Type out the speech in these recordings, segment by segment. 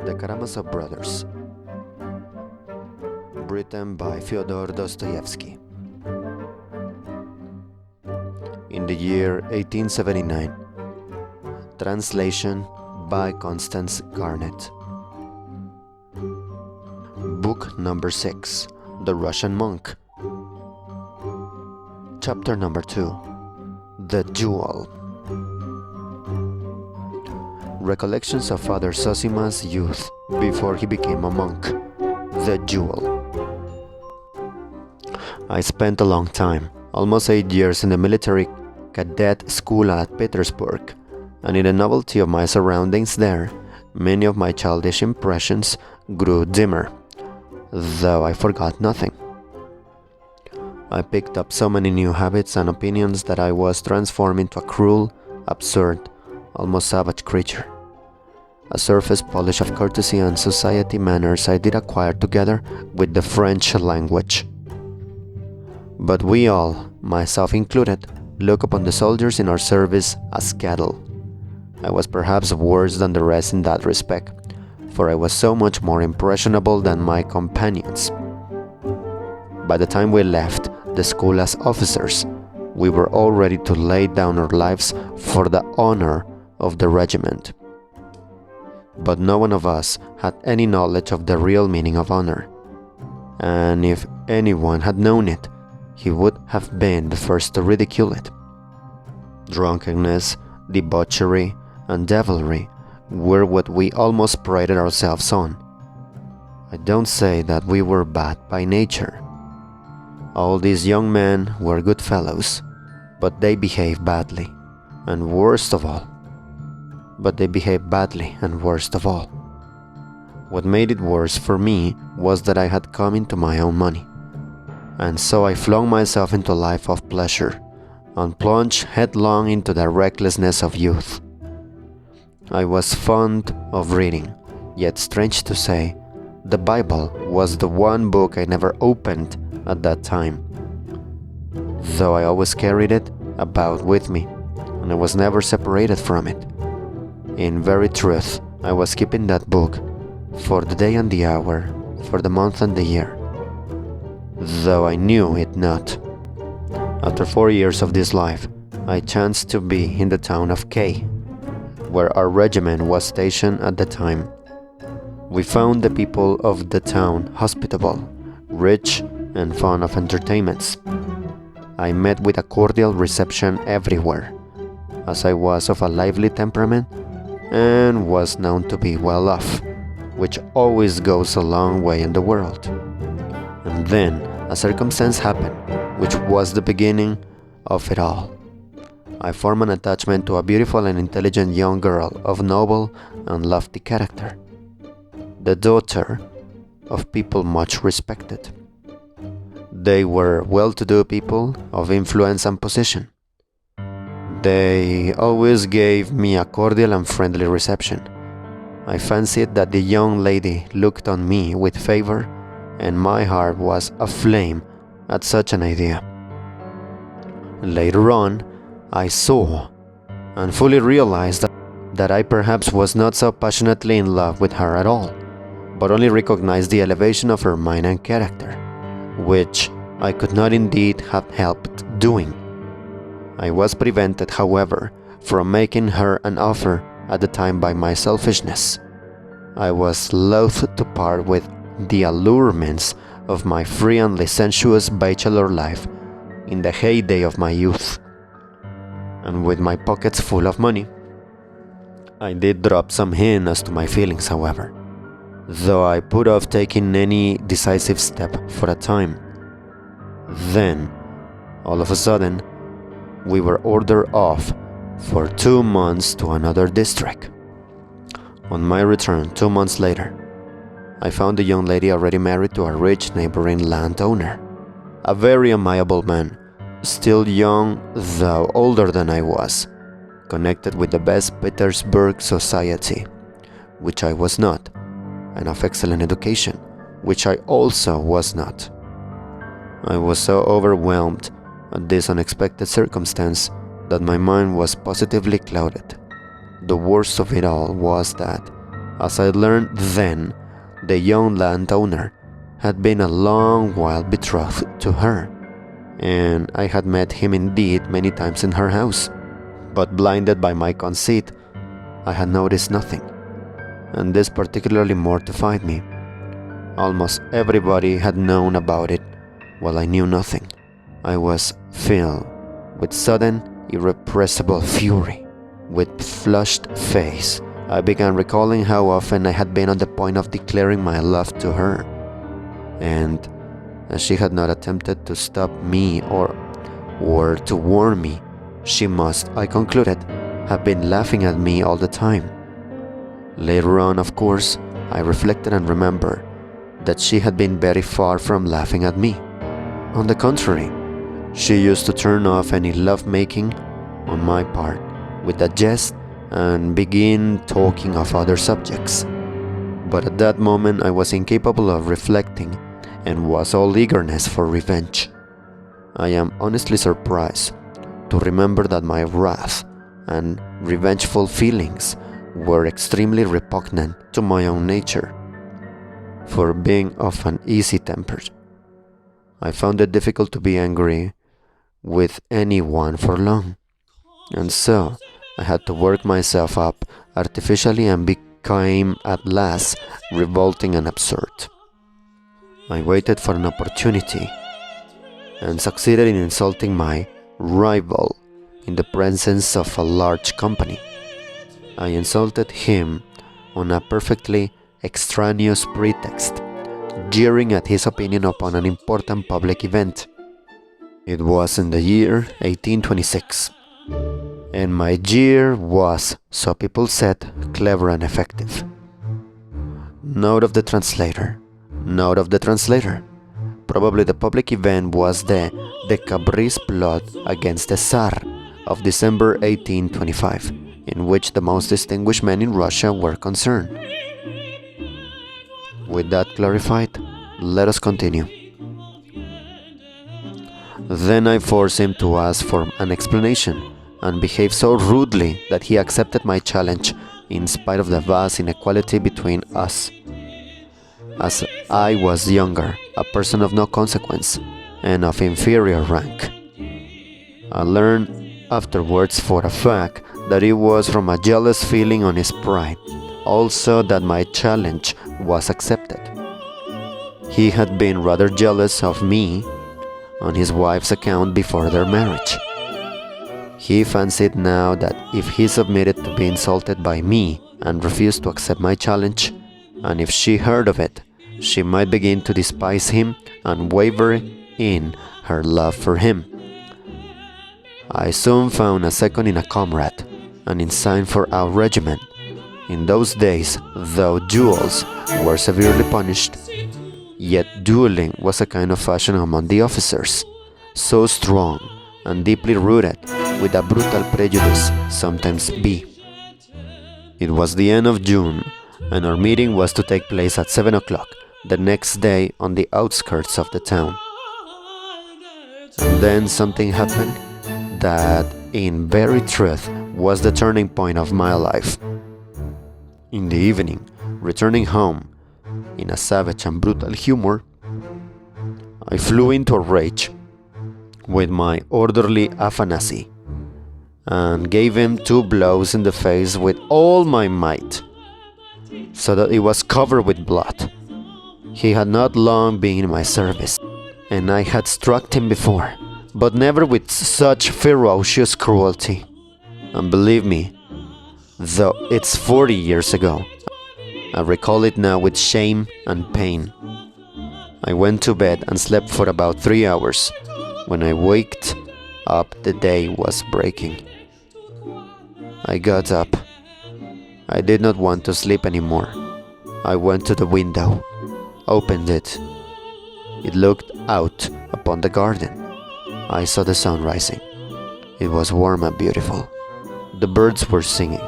The Karamazov Brothers, written by Fyodor Dostoyevsky. In the year 1879. Translation by Constance Garnett. Book number 6, The Russian Monk. Chapter number 2, The Duel. Recollections of Father Zosima's youth before he became a monk. The Duel. I spent a long time, almost 8 years, in the military cadet school at Petersburg, and in the novelty of my surroundings there, many of my childish impressions grew dimmer, though I forgot nothing. I picked up so many new habits and opinions that I was transformed into a cruel, absurd, almost savage creature. A surface polish of courtesy and society manners I did acquire together with the French language. But we all, myself included, look upon the soldiers in our service as cattle. I was perhaps worse than the rest in that respect, for I was so much more impressionable than my companions. By the time we left the school as officers, we were all ready to lay down our lives for the honor of the regiment. But no one of us had any knowledge of the real meaning of honor, and if anyone had known it, he would have been the first to ridicule it. Drunkenness, debauchery, and devilry were what we almost prided ourselves on. I don't say that we were bad by nature. All these young men were good fellows, but they behaved badly, and worst of all. What made it worse for me was that I had come into my own money, and so I flung myself into a life of pleasure, and plunged headlong into the recklessness of youth. I was fond of reading, yet strange to say, the Bible was the one book I never opened at that time, though I always carried it about with me, and I was never separated from it. In very truth, I was keeping that book for the day and the hour, for the month and the year, though I knew it not. After 4 years of this life, I chanced to be in the town of K, where our regiment was stationed at the time. We found the people of the town hospitable, rich, and fond of entertainments. I met with a cordial reception everywhere, as I was of a lively temperament and was known to be well off, which always goes a long way in the world. And then a circumstance happened, which was the beginning of it all. I formed an attachment to a beautiful and intelligent young girl of noble and lofty character, the daughter of people much respected. They were well-to-do people of influence and position. They always gave me a cordial and friendly reception. I fancied that the young lady looked on me with favor, and my heart was aflame at such an idea. Later on, I saw and fully realized that I perhaps was not so passionately in love with her at all, but only recognized the elevation of her mind and character, which I could not indeed have helped doing. I was prevented, however, from making her an offer at the time by my selfishness. I was loath to part with the allurements of my free and licentious bachelor life in the heyday of my youth, and with my pockets full of money. I did drop some hint as to my feelings, however, though I put off taking any decisive step for a time. Then, all of a sudden, we were ordered off for 2 months to another district. On my return 2 months later, I found the young lady already married to a rich neighboring landowner, a very amiable man, still young though older than I was, connected with the best Petersburg society, which I was not, and of excellent education, which I also was not. I was so overwhelmed at this unexpected circumstance that my mind was positively clouded. The worst of it all was that, As I learned then, the young landowner had been a long while betrothed to her, and I had met him indeed many times in her house, but blinded by my conceit, I had noticed nothing, and this particularly mortified me. Almost everybody had known about it, while I knew nothing. I was filled with sudden, irrepressible fury. With flushed face, I began recalling how often I had been on the point of declaring my love to her, and as she had not attempted to stop me or to warn me, she must, I concluded, have been laughing at me all the time. Later on, of course, I reflected and remembered that she had been very far from laughing at me. On the contrary, she used to turn off any love-making on my part with a jest and begin talking of other subjects. But at that moment I was incapable of reflecting and was all eagerness for revenge. I am honestly surprised to remember that my wrath and revengeful feelings were extremely repugnant to my own nature, for being of an easy temper. I found it difficult to be angry with anyone for long, and so I had to work myself up artificially and became at last revolting and absurd. I waited for an opportunity and succeeded in insulting my rival in the presence of a large company. I insulted him on a perfectly extraneous pretext, jeering at his opinion upon an important public event. It was in the year 1826, and my jeer was, so people said, clever and effective. Note of the translator. Note of the translator. Probably the public event was the Cabri's plot against the Tsar of December 1825, in which the most distinguished men in Russia were concerned. With that clarified, let us continue. Then I forced him to ask for an explanation, and behaved so rudely that he accepted my challenge in spite of the vast inequality between us. As I was younger, a person of no consequence, and of inferior rank. I learned afterwards for a fact that it was from a jealous feeling on his pride, also that my challenge was accepted. He had been rather jealous of me on his wife's account before their marriage. He fancied now that if he submitted to be insulted by me and refused to accept my challenge, and if she heard of it, she might begin to despise him and waver in her love for him. I soon found a second in a comrade, and in sign for our regiment. In those days, though duels were severely punished, yet dueling was a kind of fashion among the officers, so strong and deeply rooted with a brutal prejudice sometimes be. It was the end of June, and our meeting was to take place at 7 o'clock the next day on the outskirts of the town. And then something happened that, in very truth, was the turning point of my life. In the evening, returning home, in a savage and brutal humor, I flew into a rage with my orderly Afanasy, and gave him 2 blows in the face with all my might, so that it was covered with blood. He had not long been in my service, and I had struck him before, but never with such ferocious cruelty. And believe me, though it's 40 years ago, I recall it now with shame and pain. I went to bed and slept for about 3 hours. When I waked up, the day was breaking. I got up. I did not want to sleep anymore. I went to the window, opened it. It looked out upon the garden. I saw the sun rising. It was warm and beautiful. The birds were singing.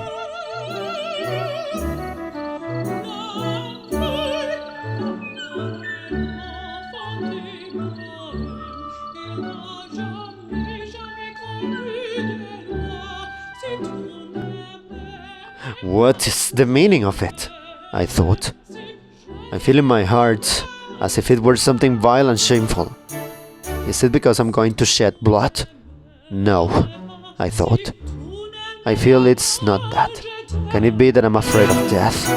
What is the meaning of it? I thought. I feel in my heart as if it were something vile and shameful. Is it because I'm going to shed blood? No, I thought. I feel it's not that. Can it be that I'm afraid of death?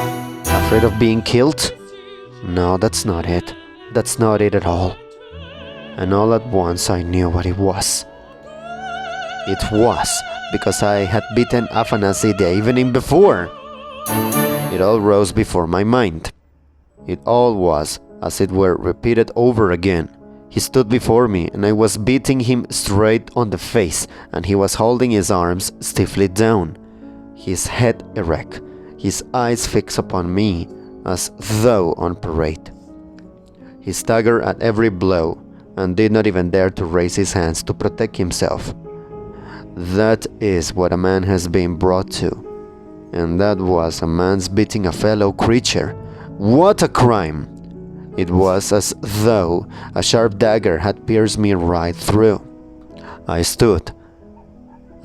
Afraid of being killed? No, that's not it. That's not it at all. And all at once I knew what it was. It was because I had beaten Afanasy the evening before. It all rose before my mind. It all was, as it were, repeated over again. He stood before me, and I was beating him straight on the face, and he was holding his arms stiffly down, his head erect, his eyes fixed upon me, as though on parade. He staggered at every blow, and did not even dare to raise his hands to protect himself. That is what a man has been brought to, and that was a man's beating a fellow creature. What a crime! It was as though a sharp dagger had pierced me right through. I stood,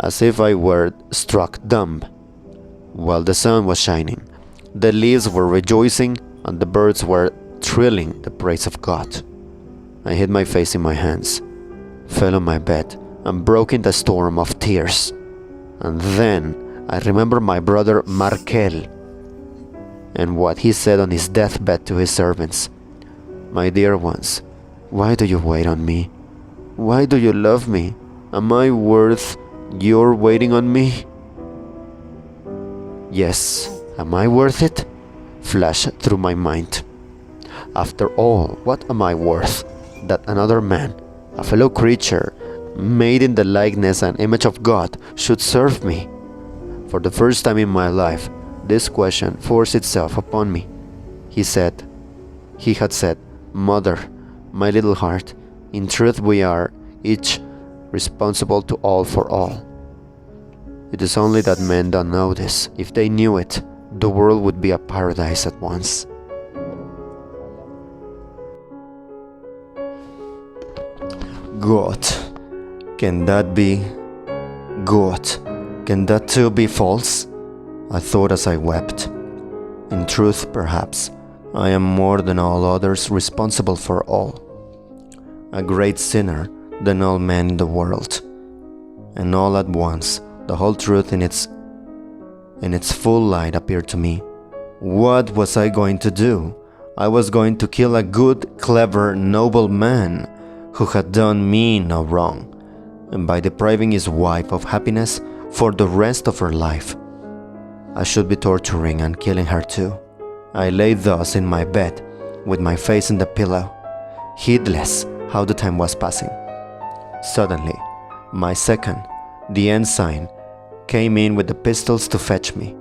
as if I were struck dumb, while the sun was shining, the leaves were rejoicing, and the birds were trilling the praise of God. I hid my face in my hands, fell on my bed, and broke into a storm of tears. And then I remembered my brother Markel, and what he said on his deathbed to his servants. My dear ones, why do you wait on me? Why do you love me? Am I worth your waiting on me? Yes, am I worth it? Flashed through my mind. After all, what am I worth? That another man, a fellow creature, made in the likeness and image of God, should serve me? For the first time in my life, this question forced itself upon me. He had said, Mother, my little heart, in truth we are each responsible to all for all. It is only that men don't know this. If they knew it, the world would be a paradise at once. God, can that be? God, can that too be false? I thought as I wept. In truth, perhaps, I am more than all others responsible for all. A great sinner than all men in the world. And all at once, the whole truth in its full light appeared to me. What was I going to do? I was going to kill a good, clever, noble man who had done me no wrong, and by depriving his wife of happiness for the rest of her life, I should be torturing and killing her too. I lay thus in my bed, with my face in the pillow, heedless how the time was passing. Suddenly, my second, the ensign, came in with the pistols to fetch me.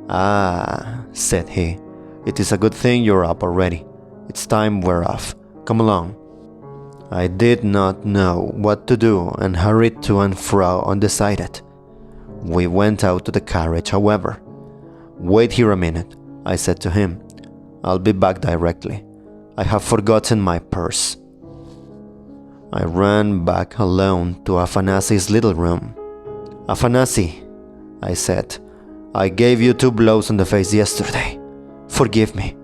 "Ah," said he, "it is a good thing you're up already. It's time we're off. Come along." I did not know what to do and hurried to and fro undecided. We went out to the carriage, however. "Wait here a minute," I said to him. "I'll be back directly. I have forgotten my purse." I ran back alone to Afanasy's little room. "Afanasy," I said, "I gave you 2 blows on the face yesterday. Forgive me,"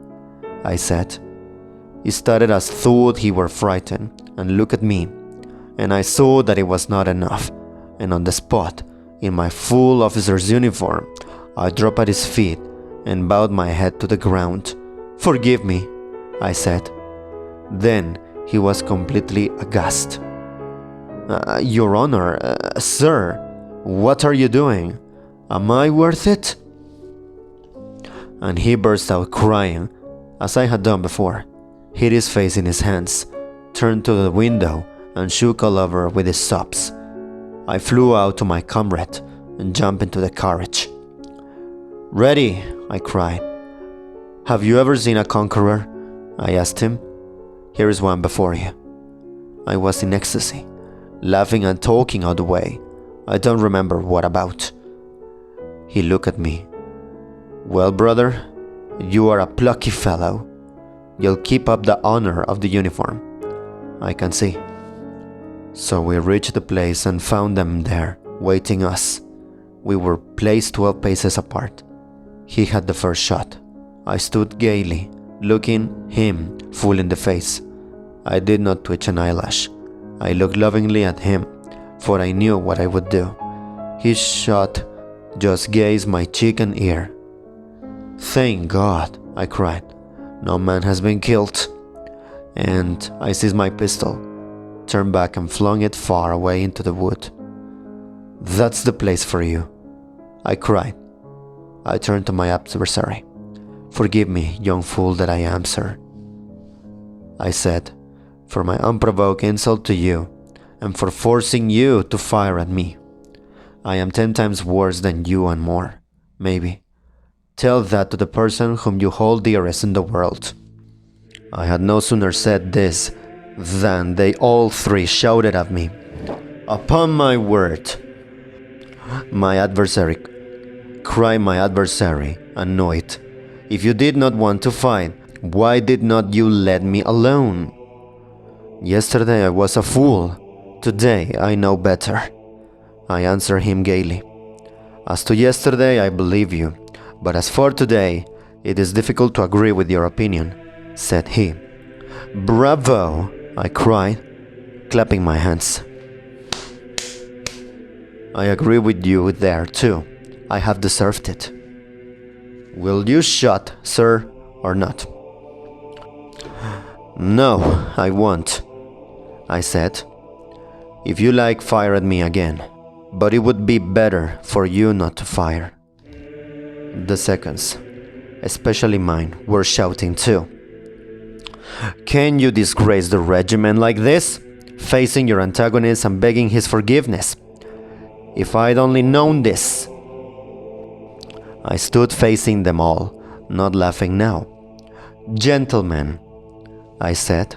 I said. He started as though he were frightened and looked at me, and I saw that it was not enough, and on the spot, in my full officer's uniform, I dropped at his feet and bowed my head to the ground. "Forgive me," I said. Then he was completely aghast. Your Honor, sir, what are you doing? Am I worth it?" And he burst out crying, as I had done before, hid his face in his hands, turned to the window, and shook all over with his sobs. I flew out to my comrade and jumped into the carriage. "Ready," I cried. "Have you ever seen a conqueror?" I asked him. "Here is one before you." I was in ecstasy, laughing and talking all the way. I don't remember what about. He looked at me. "Well, brother, you are a plucky fellow. You'll keep up the honor of the uniform, I can see." So we reached the place and found them there, waiting us. We were placed 12 paces apart. He had the first shot. I stood gaily, looking him full in the face. I did not twitch an eyelash. I looked lovingly at him, for I knew what I would do. His shot just grazed my cheek and ear. "Thank God," I cried. "No man has been killed." And I seized my pistol, turned back and flung it far away into the wood. "That's the place for you," I cried. I turned to my adversary. "Forgive me, young fool that I am, sir," I said, "for my unprovoked insult to you, and for forcing you to fire at me. I am 10 times worse than you and more, maybe. Tell that to the person whom you hold dearest in the world." I had no sooner said this than they all three shouted at me. "Upon my word," cried my adversary, annoyed. "If you did not want to fight, why did not you let me alone? Yesterday I was a fool. Today I know better," I answered him gaily. "As to yesterday, I believe you, but as for today, it is difficult to agree with your opinion," said he. "Bravo!" I cried, clapping my hands. "I agree with you there too. I have deserved it. Will you shoot, sir, or not?" "No, I won't," I said. "If you like, fire at me again, but it would be better for you not to fire." The seconds, especially mine, were shouting too. "Can you disgrace the regiment like this, facing your antagonist and begging his forgiveness? If I'd only known this." I stood facing them all, not laughing now. "Gentlemen," I said,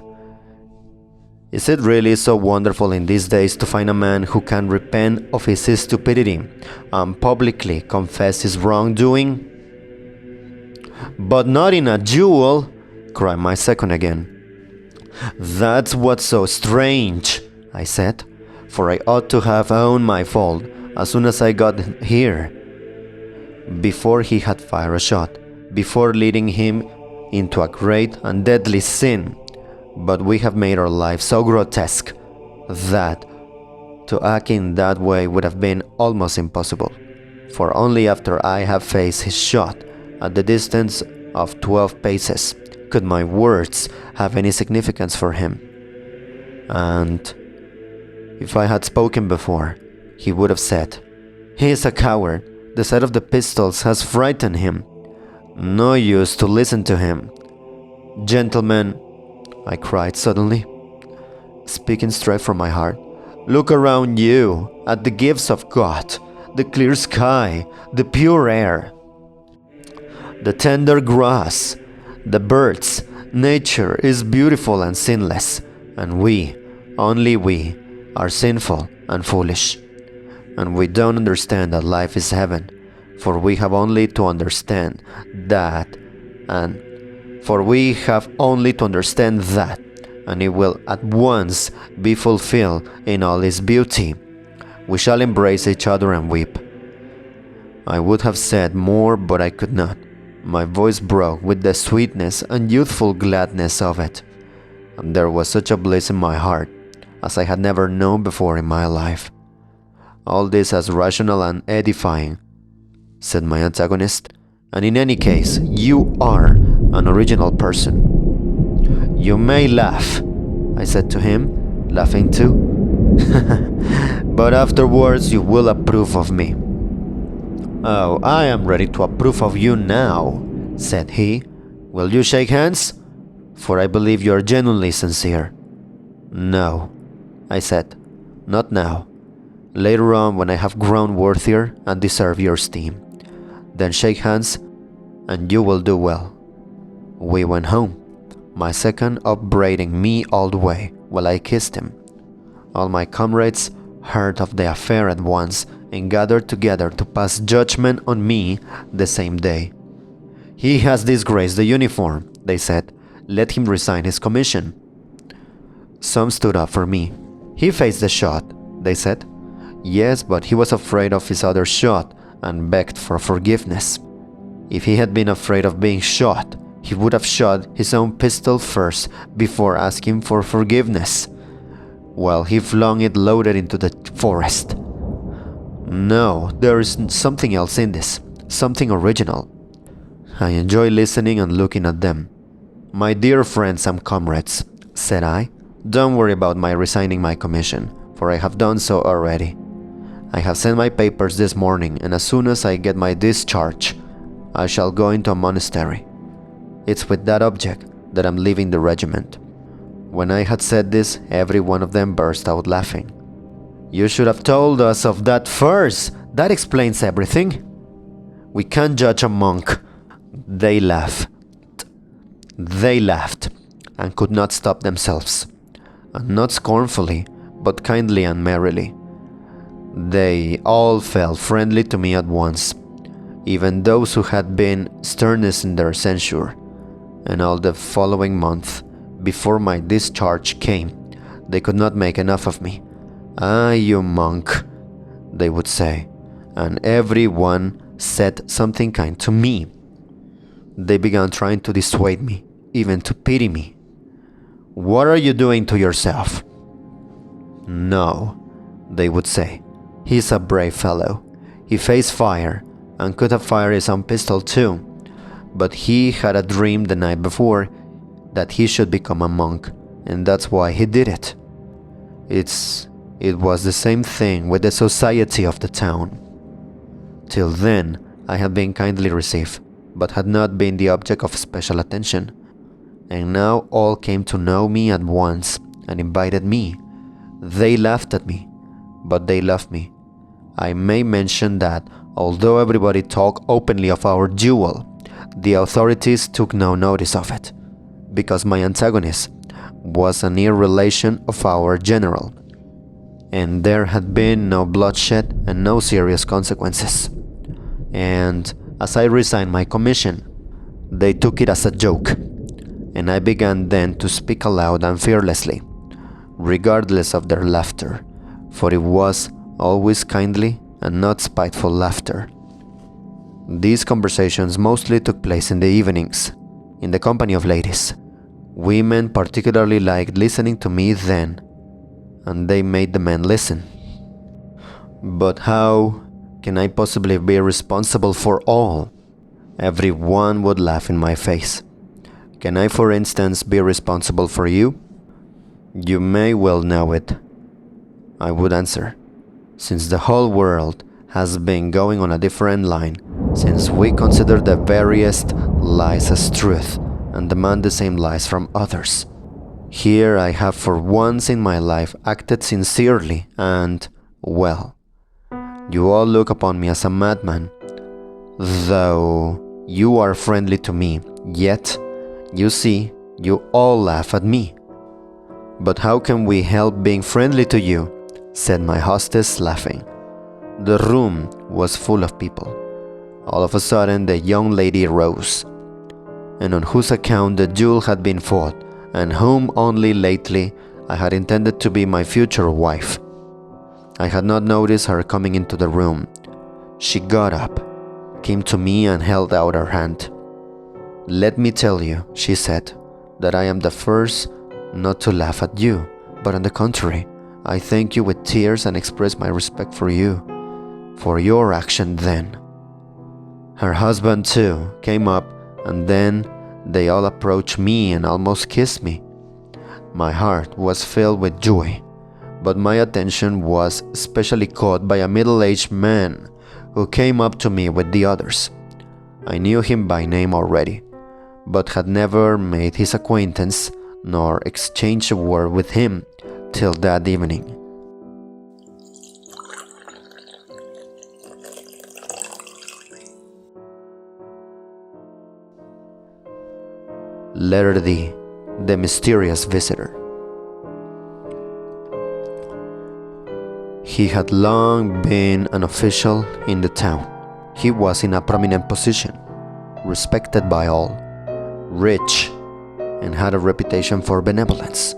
"is it really so wonderful in these days to find a man who can repent of his stupidity and publicly confess his wrongdoing?" "But not in a duel," cried my second again. "That's what's so strange," I said, "for I ought to have owned my fault as soon as I got here, before he had fired a shot, before leading him into a great and deadly sin. But we have made our lives so grotesque that to act in that way would have been almost impossible, for only after I have faced his shot at the distance of 12 paces could my words have any significance for him. And if I had spoken before, he would have said, 'He is a coward. The sight of the pistols has frightened him. No use to listen to him.' Gentlemen," I cried suddenly, speaking straight from my heart, "look around you at the gifts of God, the clear sky, the pure air, the tender grass, the birds. Nature is beautiful and sinless, and we, only we, are sinful and foolish. And we don't understand that life is heaven, for we have only to understand that, and it will at once be fulfilled in all its beauty. We shall embrace each other and weep." I would have said more, but I could not. My voice broke with the sweetness and youthful gladness of it, and there was such a bliss in my heart as I had never known before in my life. "All this as rational and edifying," said my antagonist, "and in any case, you are an original person." "You may laugh," I said to him, laughing too, "but afterwards you will approve of me." "Oh, I am ready to approve of you now," said he. "Will you shake hands? For I believe you are genuinely sincere." "No," I said, "not now. Later on, when I have grown worthier and deserve your esteem. Then shake hands, and you will do well." We went home, my second upbraiding me all the way, while I kissed him. All my comrades heard of the affair at once and gathered together to pass judgment on me the same day. "He has disgraced the uniform," they said. "Let him resign his commission." Some stood up for me. "He faced the shot," they said. "Yes, but he was afraid of his other shot and begged for forgiveness." If he had been afraid of being shot, he would have shot his own pistol first before asking for forgiveness, while he flung it loaded into the forest. No, there is something else in this, something original. I enjoy listening and looking at them. "My dear friends and comrades," said I, "don't worry about my resigning my commission, for I have done so already. I have sent my papers this morning, and as soon as I get my discharge, I shall go into a monastery. It's with that object that I'm leaving the regiment." When I had said this, every one of them burst out laughing. "You should have told us of that first. That explains everything. We can't judge a monk." They laughed. They laughed and could not stop themselves, and not scornfully, but kindly and merrily. They all felt friendly to me at once, even those who had been sternest in their censure, and all the following month, before my discharge came, they could not make enough of me. "Ah, you monk," they would say, and every one said something kind to me. They began trying to dissuade me, even to pity me. "What are you doing to yourself?" "No," they would say, "he's a brave fellow. He faced fire, and could have fired his own pistol too, but he had a dream the night before that he should become a monk, and that's why he did it." It was the same thing with the society of the town. Till then, I had been kindly received, but had not been the object of special attention. And now all came to know me at once and invited me. They laughed at me, but they loved me. I may mention that, although everybody talked openly of our duel, the authorities took no notice of it, because my antagonist was a near relation of our general, and there had been no bloodshed and no serious consequences. And as I resigned my commission, they took it as a joke, and I began then to speak aloud and fearlessly, regardless of their laughter, for it was always kindly and not spiteful laughter. These conversations mostly took place in the evenings, in the company of ladies. Women particularly liked listening to me then, and they made the men listen. But how can I possibly be responsible for all? Everyone would laugh in my face. Can I, for instance, be responsible for you? You may well know it, I would answer, since the whole world has been going on a different line, since we consider the veriest lies as truth and demand the same lies from others. Here I have for once in my life acted sincerely and, well, you all look upon me as a madman, though you are friendly to me, yet, you see, you all laugh at me. But how can we help being friendly to you? Said my hostess, laughing. The room was full of people. All of a sudden the young lady rose, and on whose account the duel had been fought, and whom only lately I had intended to be my future wife. I had not noticed her coming into the room. She got up, came to me and held out her hand. "Let me tell you," she said, "that I am the first not to laugh at you, but on the contrary, I thank you with tears and express my respect for you, for your action then." Her husband too came up, and then they all approached me and almost kissed me. My heart was filled with joy, but my attention was especially caught by a middle-aged man who came up to me with the others. I knew him by name already, but had never made his acquaintance nor exchanged a word with him till that evening. Letter D. The Mysterious Visitor. He had long been an official in the town. He was in a prominent position, respected by all, rich, and had a reputation for benevolence.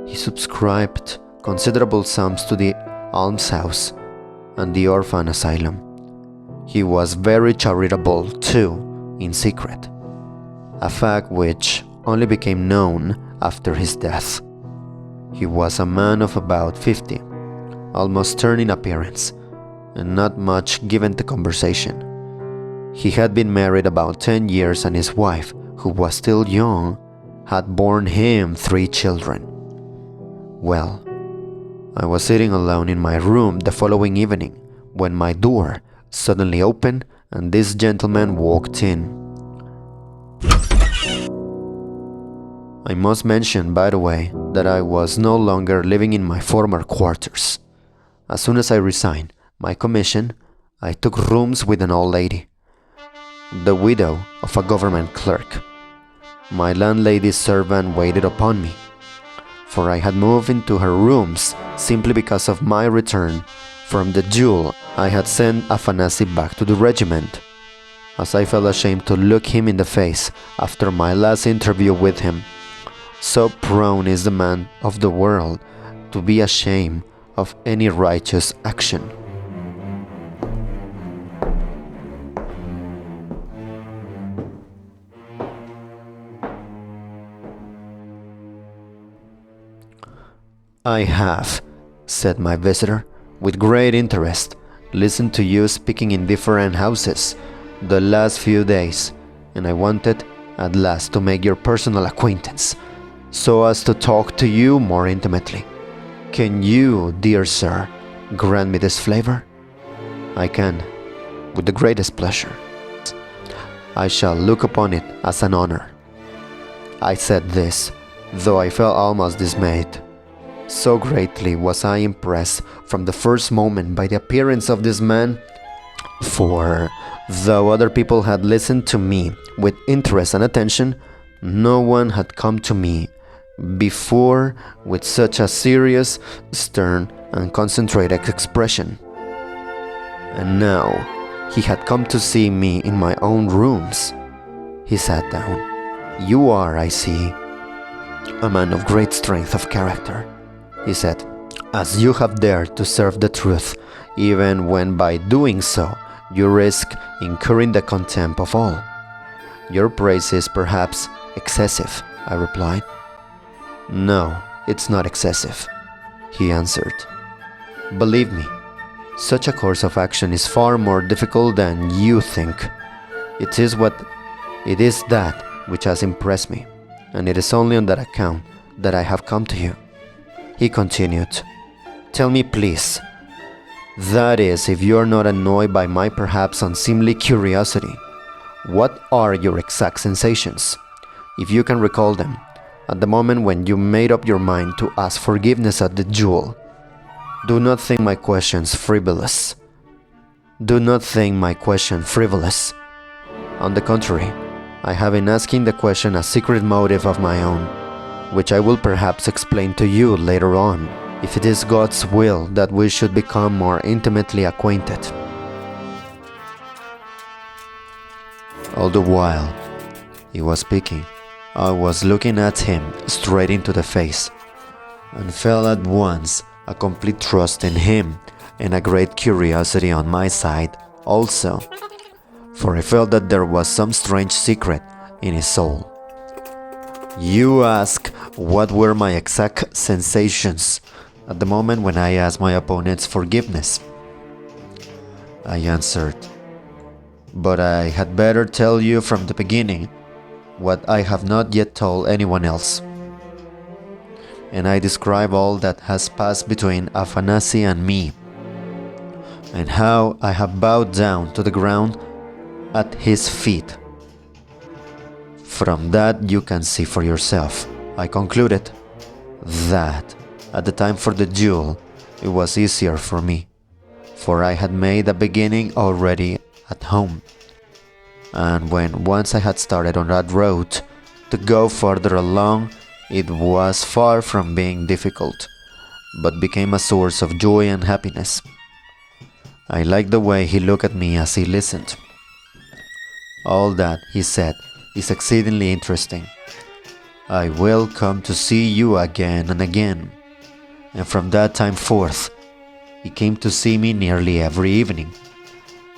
He subscribed considerable sums to the almshouse and the orphan asylum. He was very charitable too, in secret, a fact which only became known after his death. He was a man of about 50, almost stern in appearance, and not much given to conversation. He had been married about 10 years, and his wife, who was still young, had borne him 3 children. Well, I was sitting alone in my room the following evening when my door suddenly opened and this gentleman walked in. I must mention, by the way, that I was no longer living in my former quarters. As soon as I resigned my commission, I took rooms with an old lady, the widow of a government clerk. My landlady's servant waited upon me, for I had moved into her rooms simply because of my return from the duel. I had sent Afanasy back to the regiment, as I felt ashamed to look him in the face after my last interview with him. So prone is the man of the world to be ashamed of any righteous action. I have, said my visitor, with great interest, listened to you speaking in different houses the last few days, and I wanted at last to make your personal acquaintance, so as to talk to you more intimately. Can you, dear sir, grant me this favor? I can, with the greatest pleasure. I shall look upon it as an honor. I said this, though I felt almost dismayed. So greatly was I impressed from the first moment by the appearance of this man, for though other people had listened to me with interest and attention, no one had come to me before with such a serious, stern, and concentrated expression. And now he had come to see me in my own rooms. He sat down. You are, I see, a man of great strength of character, he said, as you have dared to serve the truth, even when by doing so you risk incurring the contempt of all. Your praise is perhaps excessive, I replied. No, it's not excessive, he answered. Believe me, such a course of action is far more difficult than you think. It is that which has impressed me, and it is only on that account that I have come to you. He continued, tell me please, that is, if you are not annoyed by my perhaps unseemly curiosity, what are your exact sensations, if you can recall them, at the moment when you made up your mind to ask forgiveness at the duel? Do not think my questions frivolous. Do not think my question frivolous. On the contrary, I have in asking the question a secret motive of my own, which I will perhaps explain to you later on, if it is God's will that we should become more intimately acquainted. All the while he was speaking, I was looking at him straight into the face, and felt at once a complete trust in him and a great curiosity on my side also, for I felt that there was some strange secret in his soul. You ask what were my exact sensations at the moment when I asked my opponent's forgiveness. I answered, but I had better tell you from the beginning what I have not yet told anyone else. And I describe all that has passed between Afanasy and me, and how I have bowed down to the ground at his feet. From that you can see for yourself, I concluded, that at the time for the duel it was easier for me, for I had made a beginning already at home, and when once I had started on that road, to go further along, it was far from being difficult, but became a source of joy and happiness. I liked the way he looked at me as he listened. All that he said is exceedingly interesting. I will come to see you again and again. And from that time forth, he came to see me nearly every evening.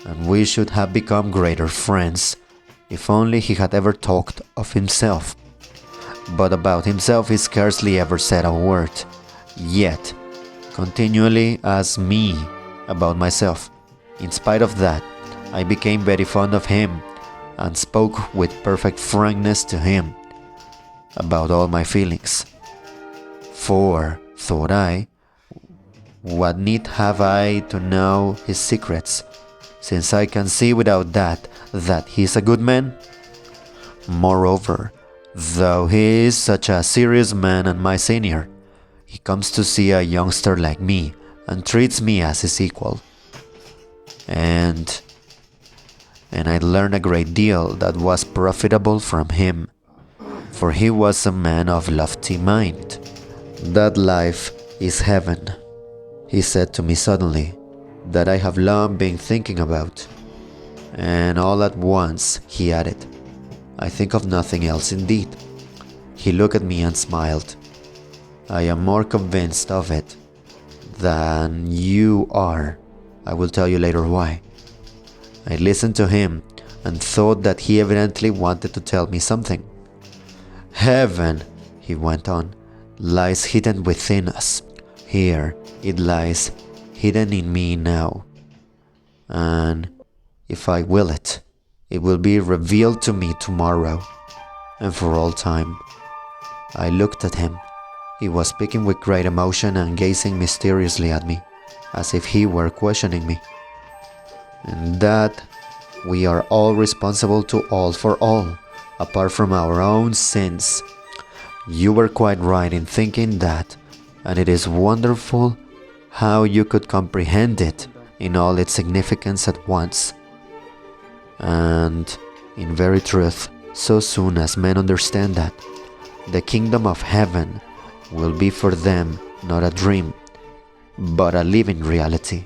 and we should have become greater friends if only he had ever talked of himself. But about himself he scarcely ever said a word, yet continually asked me about myself. In spite of that, I became very fond of him and spoke with perfect frankness to him about all my feelings. For, thought I, what need have I to know his secrets, since I can see without that he is a good man? Moreover, though he is such a serious man and my senior, he comes to see a youngster like me and treats me as his equal. And I learned a great deal that was profitable from him, for he was a man of lofty mind. That life is heaven, he said to me suddenly, that I have long been thinking about. And all at once he added, I think of nothing else indeed. He looked at me and smiled. I am more convinced of it than you are. I will tell you later why. I listened to him and thought that he evidently wanted to tell me something. Heaven, he went on, lies hidden within us. Here it lies hidden in me now. And if I will it will be revealed to me tomorrow and for all time. I looked at him. He was speaking with great emotion and gazing mysteriously at me, as if he were questioning me. And that we are all responsible to all for all, apart from our own sins. You were quite right in thinking that, and it is wonderful how you could comprehend it in all its significance at once. And, in very truth, so soon as men understand that, the kingdom of heaven will be for them not a dream, but a living reality.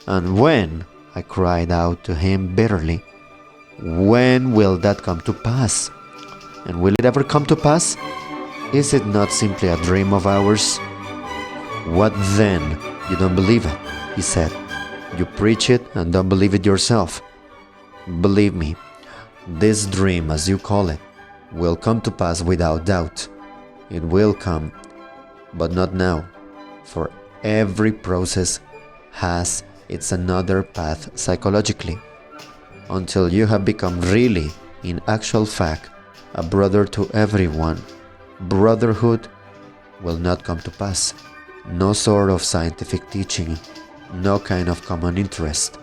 And when, I cried out to him bitterly, when will that come to pass? And will it ever come to pass? Is it not simply a dream of ours? What then? You don't believe it, he said. You preach it and don't believe it yourself. Believe me, this dream, as you call it, will come to pass without doubt. It will come, but not now, for every process has its another path psychologically, until you have become really, in actual fact, a brother to everyone. Brotherhood will not come to pass. No sort of scientific teaching, no kind of common interest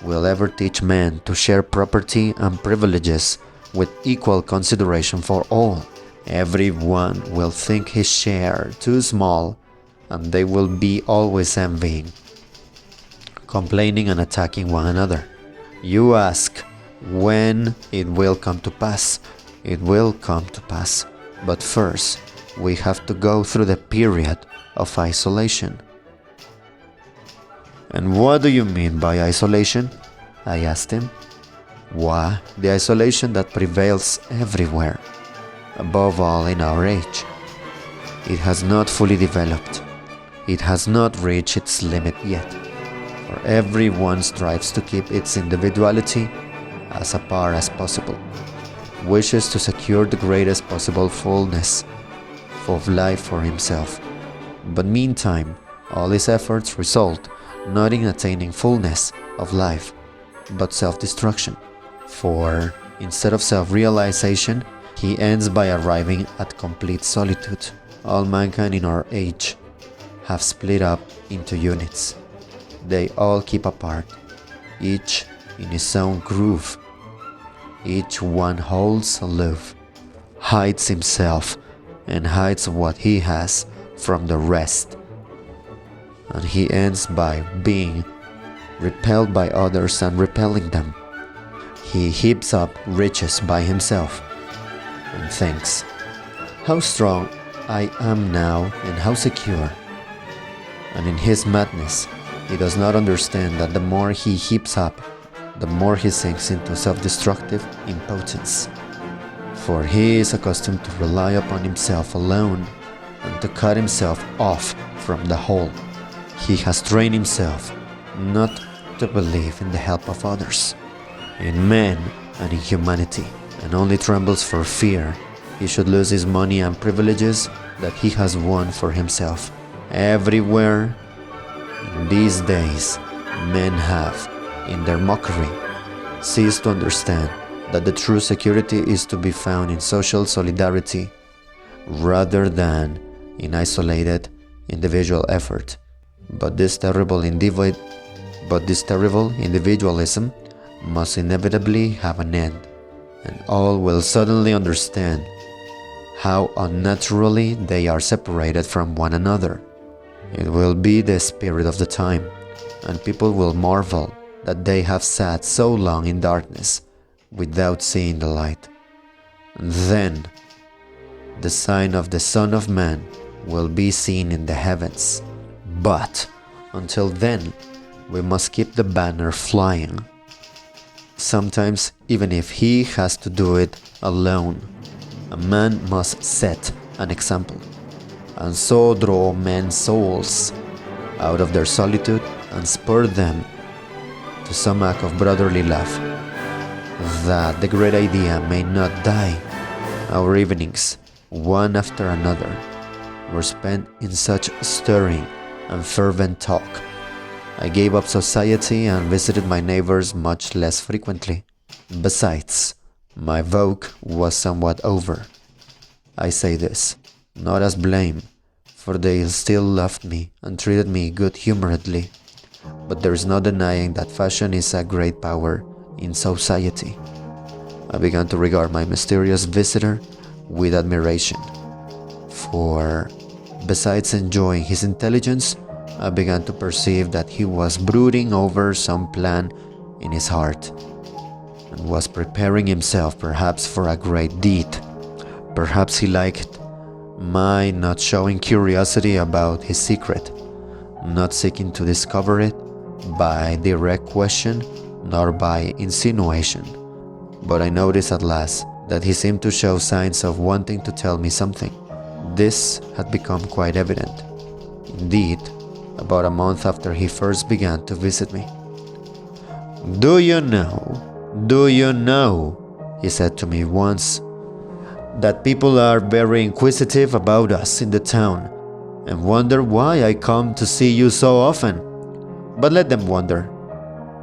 will ever teach men to share property and privileges with equal consideration for all. Everyone will think his share too small, and they will be always envying, complaining and attacking one another. You ask when it will come to pass. It will come to pass, but first we have to go through the period of isolation. And what do you mean by isolation? I asked him. Why, the isolation that prevails everywhere, above all in our age. It has not fully developed. It has not reached its limit yet, for everyone strives to keep its individuality as apart as possible, wishes to secure the greatest possible fullness of life for himself. But meantime, all his efforts result not in attaining fullness of life, but self-destruction. For, instead of self-realization, he ends by arriving at complete solitude. All mankind in our age have split up into units. They all keep apart, each in his own groove. Each one holds aloof, hides himself, and hides what he has from the rest. And he ends by being repelled by others and repelling them. He heaps up riches by himself and thinks, how strong I am now and how secure. And in his madness, he does not understand that the more he heaps up, the more he sinks into self-destructive impotence. For he is accustomed to rely upon himself alone and to cut himself off from the whole. He has trained himself not to believe in the help of others, in men and in humanity, and only trembles for fear he should lose his money and privileges that he has won for himself. Everywhere in these days, men have, in their mockery, ceased to understand that the true security is to be found in social solidarity rather than in isolated individual effort. But this terrible individualism must inevitably have an end, and all will suddenly understand how unnaturally they are separated from one another. It will be the spirit of the time, and people will marvel that they have sat so long in darkness without seeing the light. And then the sign of the Son of Man will be seen in the heavens. But until then, we must keep the banner flying. Sometimes, even if he has to do it alone, a man must set an example, and so draw men's souls out of their solitude and spur them to some act of brotherly love, that the great idea may not die. Our evenings, one after another, were spent in such stirring and fervent talk. I gave up society and visited my neighbors much less frequently. Besides, my vogue was somewhat over. I say this, not as blame, for they still loved me and treated me good-humoredly, but there is no denying that fashion is a great power in society. I began to regard my mysterious visitor with admiration, for besides enjoying his intelligence, I began to perceive that he was brooding over some plan in his heart, and was preparing himself perhaps for a great deed. Perhaps he liked my not showing curiosity about his secret, not seeking to discover it by direct question nor by insinuation. But I noticed at last that he seemed to show signs of wanting to tell me something. This had become quite evident, indeed, about a month after he first began to visit me. Do you know, he said to me once, that people are very inquisitive about us in the town and wonder why I come to see you so often. But let them wonder,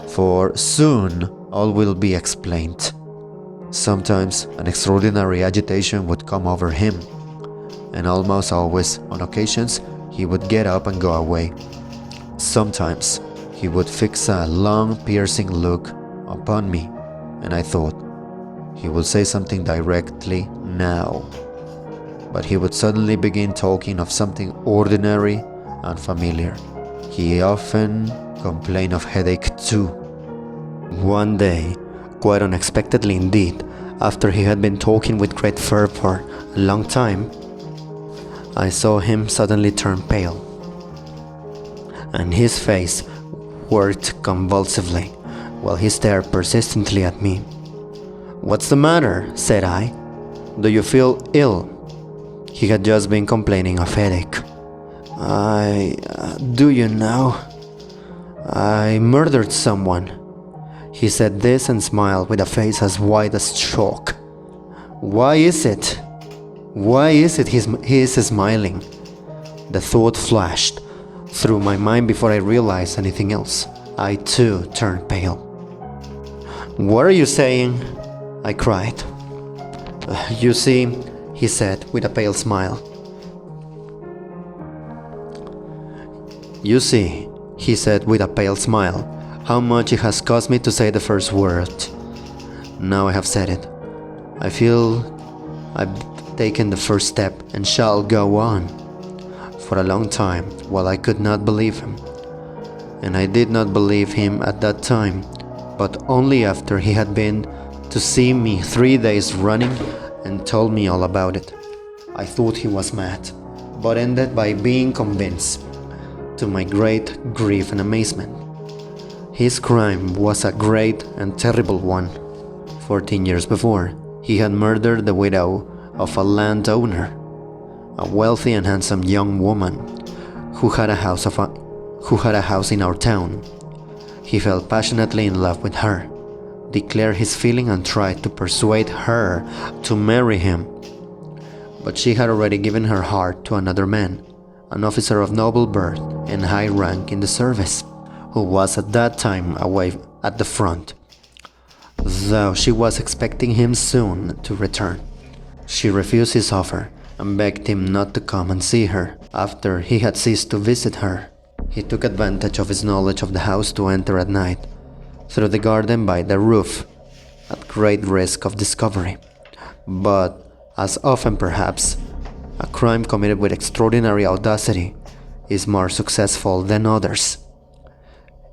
for soon all will be explained. Sometimes an extraordinary agitation would come over him, and almost always, on occasions, he would get up and go away. Sometimes he would fix a long, piercing look upon me, and I thought he would say something directly now. But he would suddenly begin talking of something ordinary and familiar. He often complained of headache too. One day, quite unexpectedly indeed, after he had been talking with great fervor for a long time, I saw him suddenly turn pale, and his face worked convulsively while he stared persistently at me. "What's the matter?" said I. "Do you feel ill?" He had just been complaining of headache. Do you know? I murdered someone." He said this and smiled with a face as white as chalk. Why is it he is smiling? The thought flashed through my mind before I realized anything else. I too turned pale. "What are you saying?" I cried. "You see," he said with a pale smile. "You see," he said with a pale smile, "how much it has cost me to say the first word. Now I have said it. I feel I've taken the first step and shall go on." For a long time, while I could not believe him, and I did not believe him at that time, but only after he had been to see me 3 days running and told me all about it. I thought he was mad, but ended by being convinced, to my great grief and amazement. His crime was a great and terrible one. 14 years before, he had murdered the widow of a landowner, a wealthy and handsome young woman who had a house in our town. He fell passionately in love with her, declared his feeling and tried to persuade her to marry him. But she had already given her heart to another man, an officer of noble birth and high rank in the service, who was at that time away at the front, though she was expecting him soon to return. She refused his offer and begged him not to come and see her after he had ceased to visit her. He took advantage of his knowledge of the house to enter at night through the garden by the roof, at great risk of discovery. But, as often perhaps, a crime committed with extraordinary audacity is more successful than others.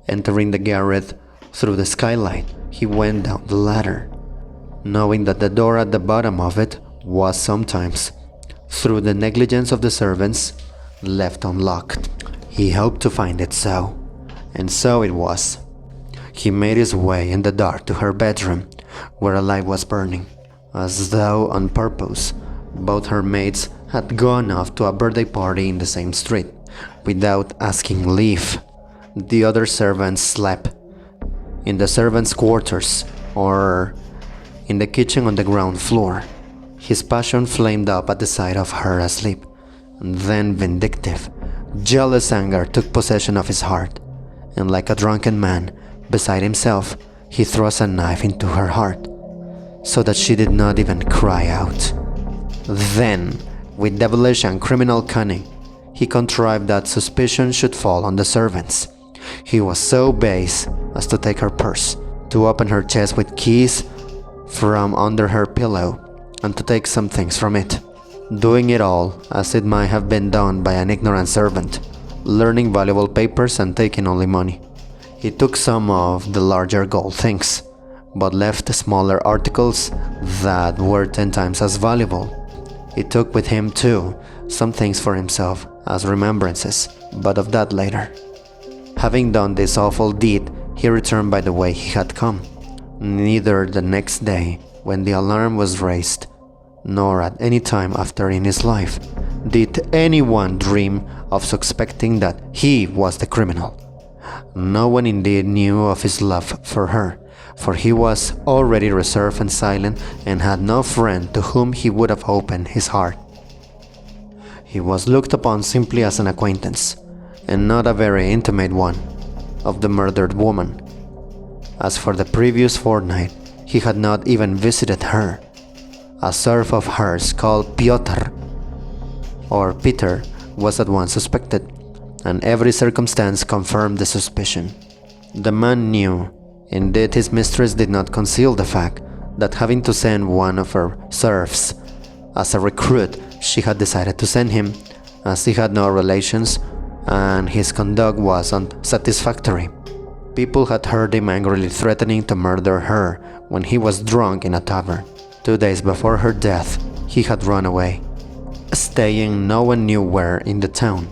Entering the garret through the skylight, he went down the ladder, knowing that the door at the bottom of it was sometimes, through the negligence of the servants, left unlocked. He hoped to find it so, and so it was. He made his way in the dark to her bedroom, where a light was burning. As though on purpose, both her maids had gone off to a birthday party in the same street, without asking leave. The other servants slept in the servants' quarters or in the kitchen on the ground floor. His passion flamed up at the sight of her asleep, and then vindictive, jealous anger took possession of his heart, and like a drunken man, beside himself, he thrust a knife into her heart, so that she did not even cry out. Then, with devilish and criminal cunning, he contrived that suspicion should fall on the servants. He was so base as to take her purse, to open her chest with keys from under her pillow, and to take some things from it, doing it all as it might have been done by an ignorant servant, learning valuable papers and taking only money. He took some of the larger gold things, but left smaller articles that were 10 times as valuable. He took with him too some things for himself as remembrances, but of that later. Having done this awful deed, he returned by the way he had come. Neither the next day, when the alarm was raised, nor at any time after in his life, did anyone dream of suspecting that he was the criminal. No one indeed knew of his love for her, for he was already reserved and silent and had no friend to whom he would have opened his heart. He was looked upon simply as an acquaintance, and not a very intimate one, of the murdered woman. As for the previous fortnight, he had not even visited her. A serf of hers called Piotr, or Peter, was at once suspected, and every circumstance confirmed the suspicion. The man knew, indeed his mistress did not conceal the fact, that having to send one of her serfs as a recruit, she had decided to send him, as he had no relations and his conduct was unsatisfactory. People had heard him angrily threatening to murder her when he was drunk in a tavern. 2 days before her death, he had run away, staying no one knew where in the town.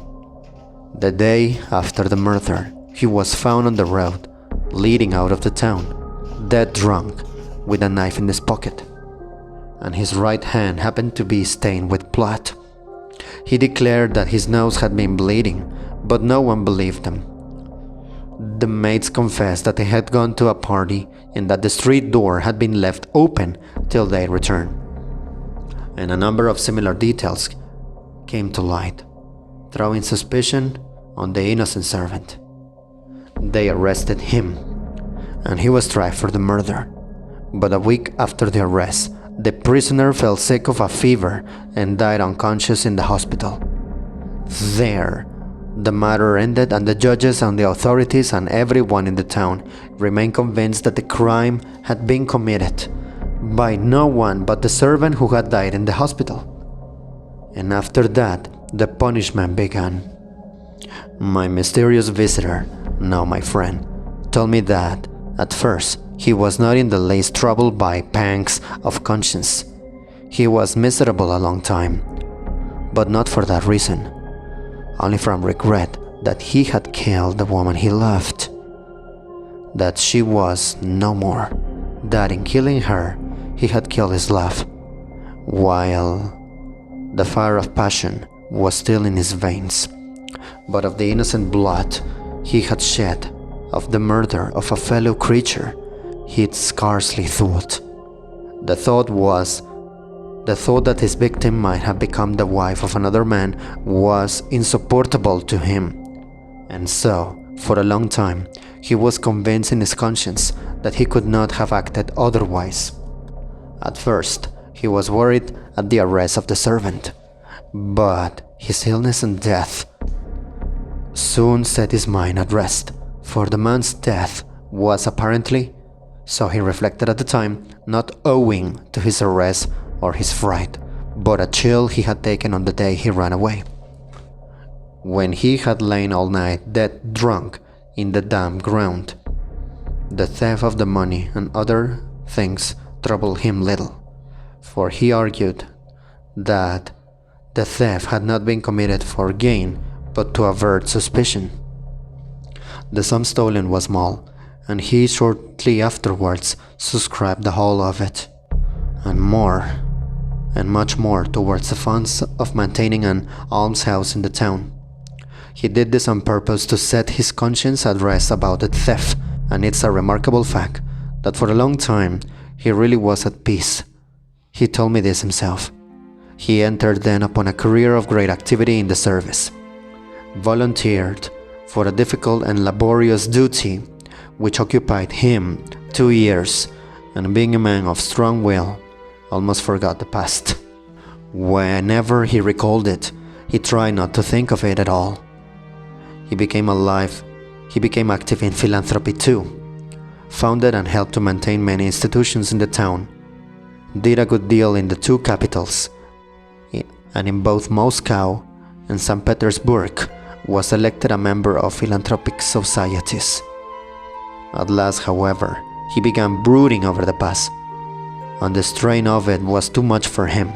The day after the murder, he was found on the road, leading out of the town, dead drunk, with a knife in his pocket, and his right hand happened to be stained with blood. He declared that his nose had been bleeding, but no one believed him. The maids confessed that they had gone to a party and that the street door had been left open till they returned. And a number of similar details came to light, throwing suspicion on the innocent servant. They arrested him, and he was tried for the murder. But a week after the arrest, the prisoner fell sick of a fever and died unconscious in the hospital. There, the matter ended, and the judges and the authorities and everyone in the town remained convinced that the crime had been committed by no one but the servant who had died in the hospital. And after that, the punishment began. My mysterious visitor, now my friend, told me that, at first, he was not in the least troubled by pangs of conscience. He was miserable a long time, but not for that reason, only from regret that he had killed the woman he loved, that she was no more, that in killing her, he had killed his love, while the fire of passion was still in his veins, but of the innocent blood he had shed of the murder of a fellow creature he'd scarcely thought. The thought that his victim might have become the wife of another man was insupportable to him, and so, for a long time, he was convinced in his conscience that he could not have acted otherwise. At first, he was worried at the arrest of the servant, but his illness and death soon set his mind at rest, for the man's death was apparently, so he reflected at the time, not owing to his arrest or his fright, but a chill he had taken on the day he ran away, when he had lain all night dead drunk in the damp ground. The theft of the money and other things troubled him little, for he argued that the theft had not been committed for gain but to avert suspicion. The sum stolen was small, and he shortly afterwards subscribed the whole of it, and much more towards the funds of maintaining an almshouse in the town. He did this on purpose to set his conscience at rest about the theft, and it's a remarkable fact that for a long time he really was at peace. He told me this himself. He entered then upon a career of great activity in the service, volunteered for a difficult and laborious duty which occupied him 2 years, and being a man of strong will, almost forgot the past. Whenever he recalled it, he tried not to think of it at all. He became active in philanthropy too, founded and helped to maintain many institutions in the town, did a good deal in the two capitals, and in both Moscow and St. Petersburg was elected a member of philanthropic societies. At last, however, he began brooding over the past, and the strain of it was too much for him.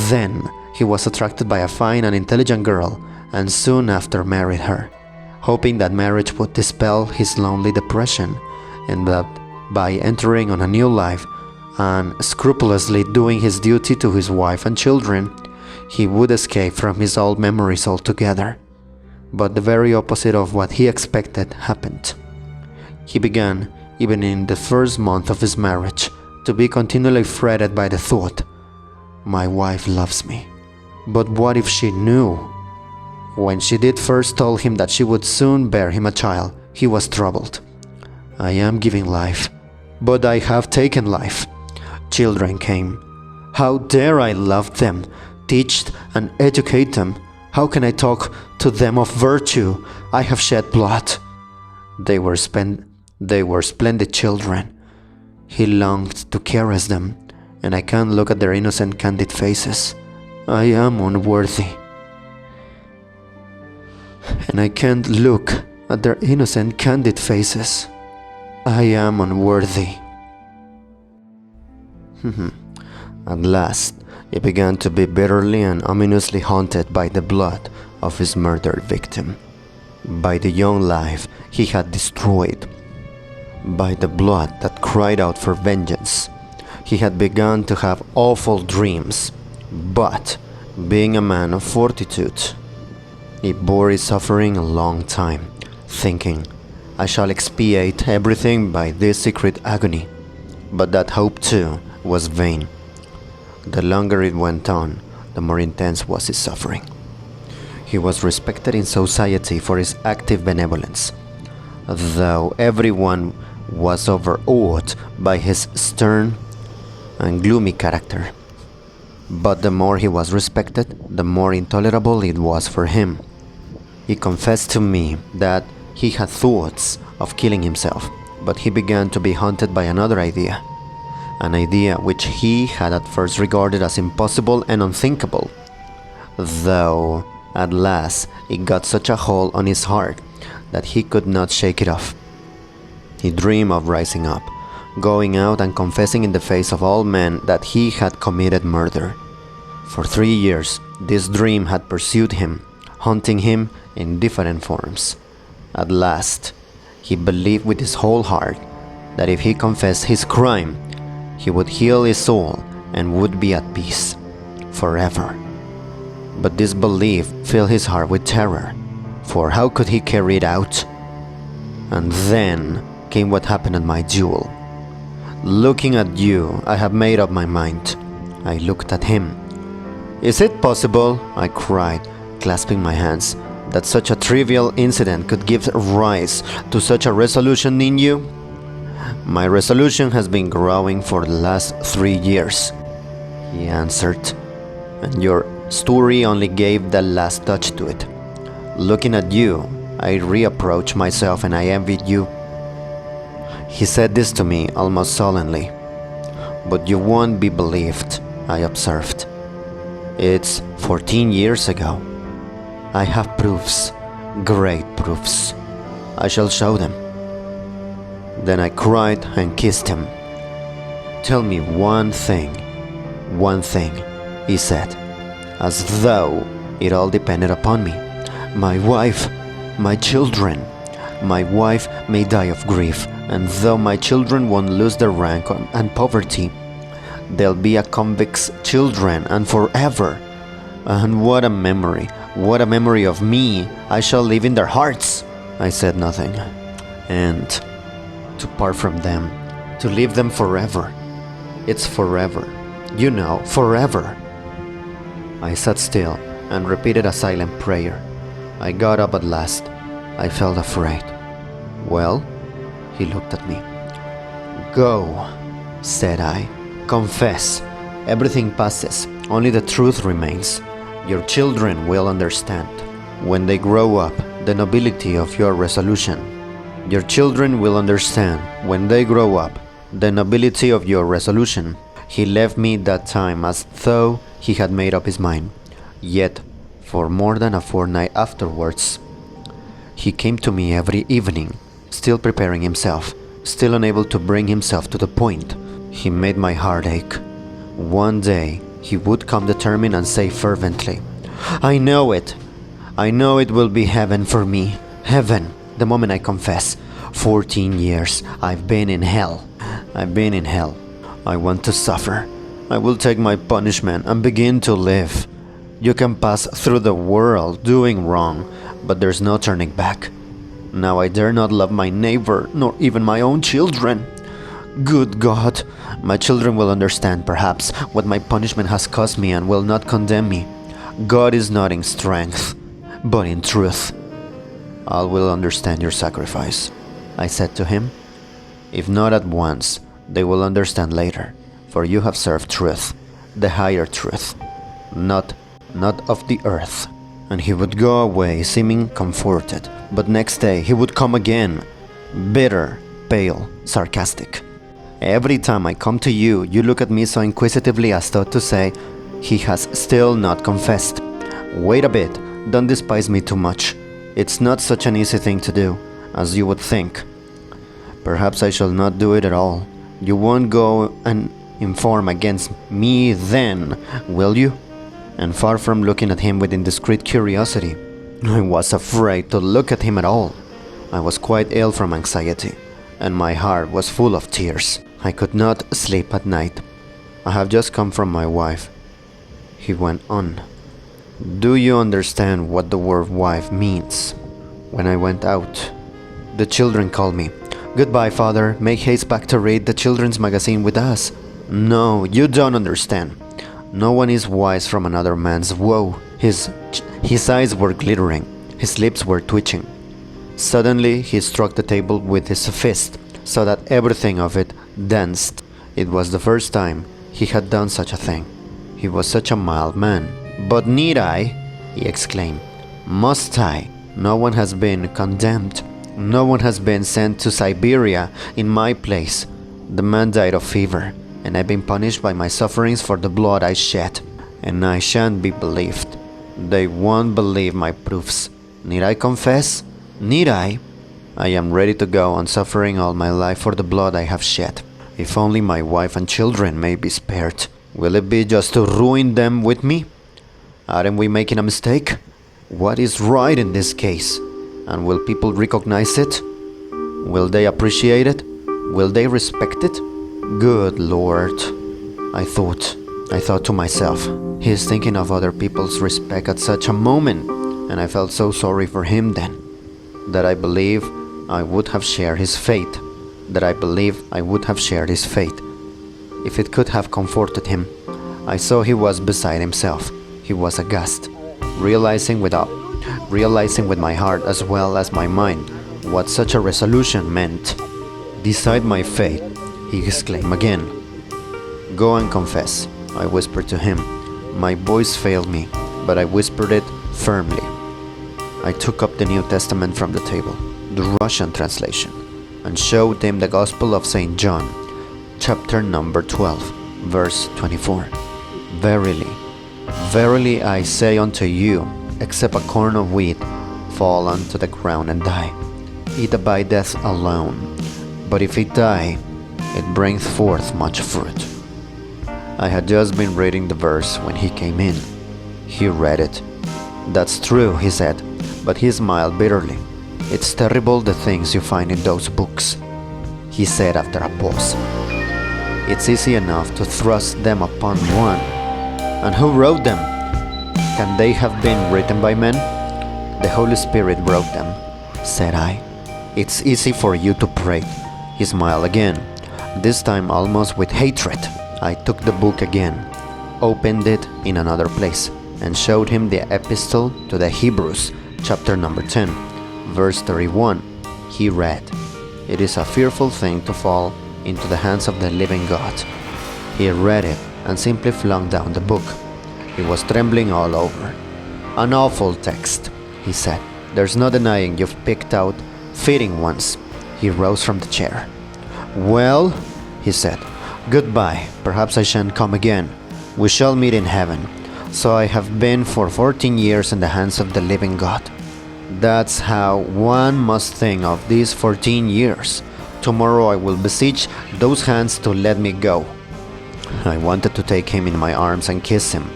Then he was attracted by a fine and intelligent girl, and soon after married her, hoping that marriage would dispel his lonely depression, and that by entering on a new life and scrupulously doing his duty to his wife and children, he would escape from his old memories altogether. But the very opposite of what he expected happened. He began, even in the first month of his marriage, to be continually fretted by the thought, "My wife loves me, but what if she knew?" When she did first tell him that she would soon bear him a child, he was troubled. "I am giving life, but I have taken life. Children came. How dare I love them, teach and educate them? How can I talk to them of virtue? I have shed blood. They were splendid children. He longed to caress them, and I can't look at their innocent, candid faces. I am unworthy. And I can't look at their innocent, candid faces. I am unworthy." At last, he began to be bitterly and ominously haunted by the blood of his murdered victim, by the young life he had destroyed, by the blood that cried out for vengeance. He had begun to have awful dreams, but, being a man of fortitude, he bore his suffering a long time, thinking, "I shall expiate everything by this secret agony." But that hope too was vain. The longer it went on, the more intense was his suffering. He was respected in society for his active benevolence, though everyone was overawed by his stern and gloomy character. But the more he was respected, the more intolerable it was for him. He confessed to me that he had thoughts of killing himself, but he began to be haunted by another idea, an idea which he had at first regarded as impossible and unthinkable, though at last it got such a hold on his heart that he could not shake it off. He dreamed of rising up, going out and confessing in the face of all men that he had committed murder. For 3 years, this dream had pursued him, haunting him in different forms. At last, he believed with his whole heart that if he confessed his crime, he would heal his soul and would be at peace forever. But this belief filled his heart with terror, for how could he carry it out? And then came what happened at my duel. Looking at you, I have made up my mind. I looked at him. Is it possible, I cried, clasping my hands, that such a trivial incident could give rise to such a resolution in you? My resolution has been growing for the last 3 years, he answered, and your story only gave the last touch to it. Looking at you, I reapproached myself and I envied you. He said this to me almost sullenly. But you won't be believed, I observed. It's 14 years ago. I have proofs, great proofs. I shall show them. Then I cried and kissed him. Tell me one thing, he said, as though it all depended upon me. My wife, my children. My wife may die of grief, and though my children won't lose their rank and poverty, they'll be a convict's children and forever. And what a memory of me I shall live in their hearts. I said nothing. And to part from them, to leave them forever. It's forever. You know, forever. I sat still and repeated a silent prayer. I got up at last. I felt afraid. Well, he looked at me. Go, said I. Confess. Everything passes. Only the truth remains. Your children will understand, when they grow up, the nobility of your resolution. Your children will understand, when they grow up, the nobility of your resolution. He left me that time as though he had made up his mind. Yet, for more than a fortnight afterwards, he came to me every evening, still preparing himself, still unable to bring himself to the point. He made my heart ache. One day, he would come determined and say fervently, I know it will be heaven for me. Heaven, the moment I confess. 14 years, I've been in hell. I want to suffer. I will take my punishment and begin to live. You can pass through the world doing wrong, but there's no turning back. Now I dare not love my neighbor, nor even my own children. Good God, my children will understand, perhaps, what my punishment has cost me and will not condemn me. God is not in strength, but in truth. All will understand your sacrifice, I said to him. If not at once, they will understand later, for you have served truth, the higher truth, not of the earth. And he would go away, seeming comforted, but next day he would come again, bitter, pale, sarcastic. Every time I come to you, you look at me so inquisitively as though to say, he has still not confessed. Wait a bit, don't despise me too much. It's not such an easy thing to do, as you would think. Perhaps I shall not do it at all. You won't go and inform against me then, will you? And far from looking at him with indiscreet curiosity, I was afraid to look at him at all. I was quite ill from anxiety, and my heart was full of tears. I could not sleep at night. I have just come from my wife, he went on. Do you understand what the word wife means? When I went out, the children called me. Goodbye, father. Make haste back to read the children's magazine with us. No, you don't understand. No one is wise from another man's woe. His eyes were glittering. His lips were twitching. Suddenly, he struck the table with his fist, so that everything of it danced. It was the first time he had done such a thing. He was such a mild man. But need I? He exclaimed. Must I? No one has been condemned. No one has been sent to Siberia in my place. The man died of fever, and I've been punished by my sufferings for the blood I shed. And I shan't be believed. They won't believe my proofs. Need I confess? Need I? I am ready to go on suffering all my life for the blood I have shed. If only my wife and children may be spared. Will it be just to ruin them with me? Aren't we making a mistake? What is right in this case? And will people recognize it? Will they appreciate it? Will they respect it? Good Lord, I thought to myself. He is thinking of other people's respect at such a moment, and I felt so sorry for him then, that I believe I would have shared his fate, that I believed I would have shared his fate, if it could have comforted him. I saw he was beside himself. He was aghast, realizing with my heart as well as my mind what such a resolution meant. "Decide my fate," he exclaimed again. "Go and confess," I whispered to him. My voice failed me, but I whispered it firmly. I took up the New Testament from the table, the Russian translation, and showed him the Gospel of St. John, chapter number 12, verse 24. "Verily, verily I say unto you, except a corn of wheat fall unto the ground and die, it abideth alone. But if it die, it bringeth forth much fruit." I had just been reading the verse when he came in. He read it. "That's true," he said, but he smiled bitterly. "It's terrible the things you find in those books," he said after a pause. "It's easy enough to thrust them upon one. And who wrote them? Can they have been written by men?" "The Holy Spirit wrote them," said I. "It's easy for you to pray." He smiled again, this time almost with hatred. I took the book again, opened it in another place, and showed him the epistle to the Hebrews, chapter number 10, verse 31. He read, "It is a fearful thing to fall into the hands of the living God." He read it and simply flung down the book. He was trembling all over. "An awful text," he said. "There's no denying you've picked out fitting ones." He rose from the chair. "Well," he said, "goodbye. Perhaps I shan't come again. We shall meet in heaven. So I have been for 14 years in the hands of the living God. That's how one must think of these 14 years. Tomorrow I will beseech those hands to let me go." I wanted to take him in my arms and kiss him,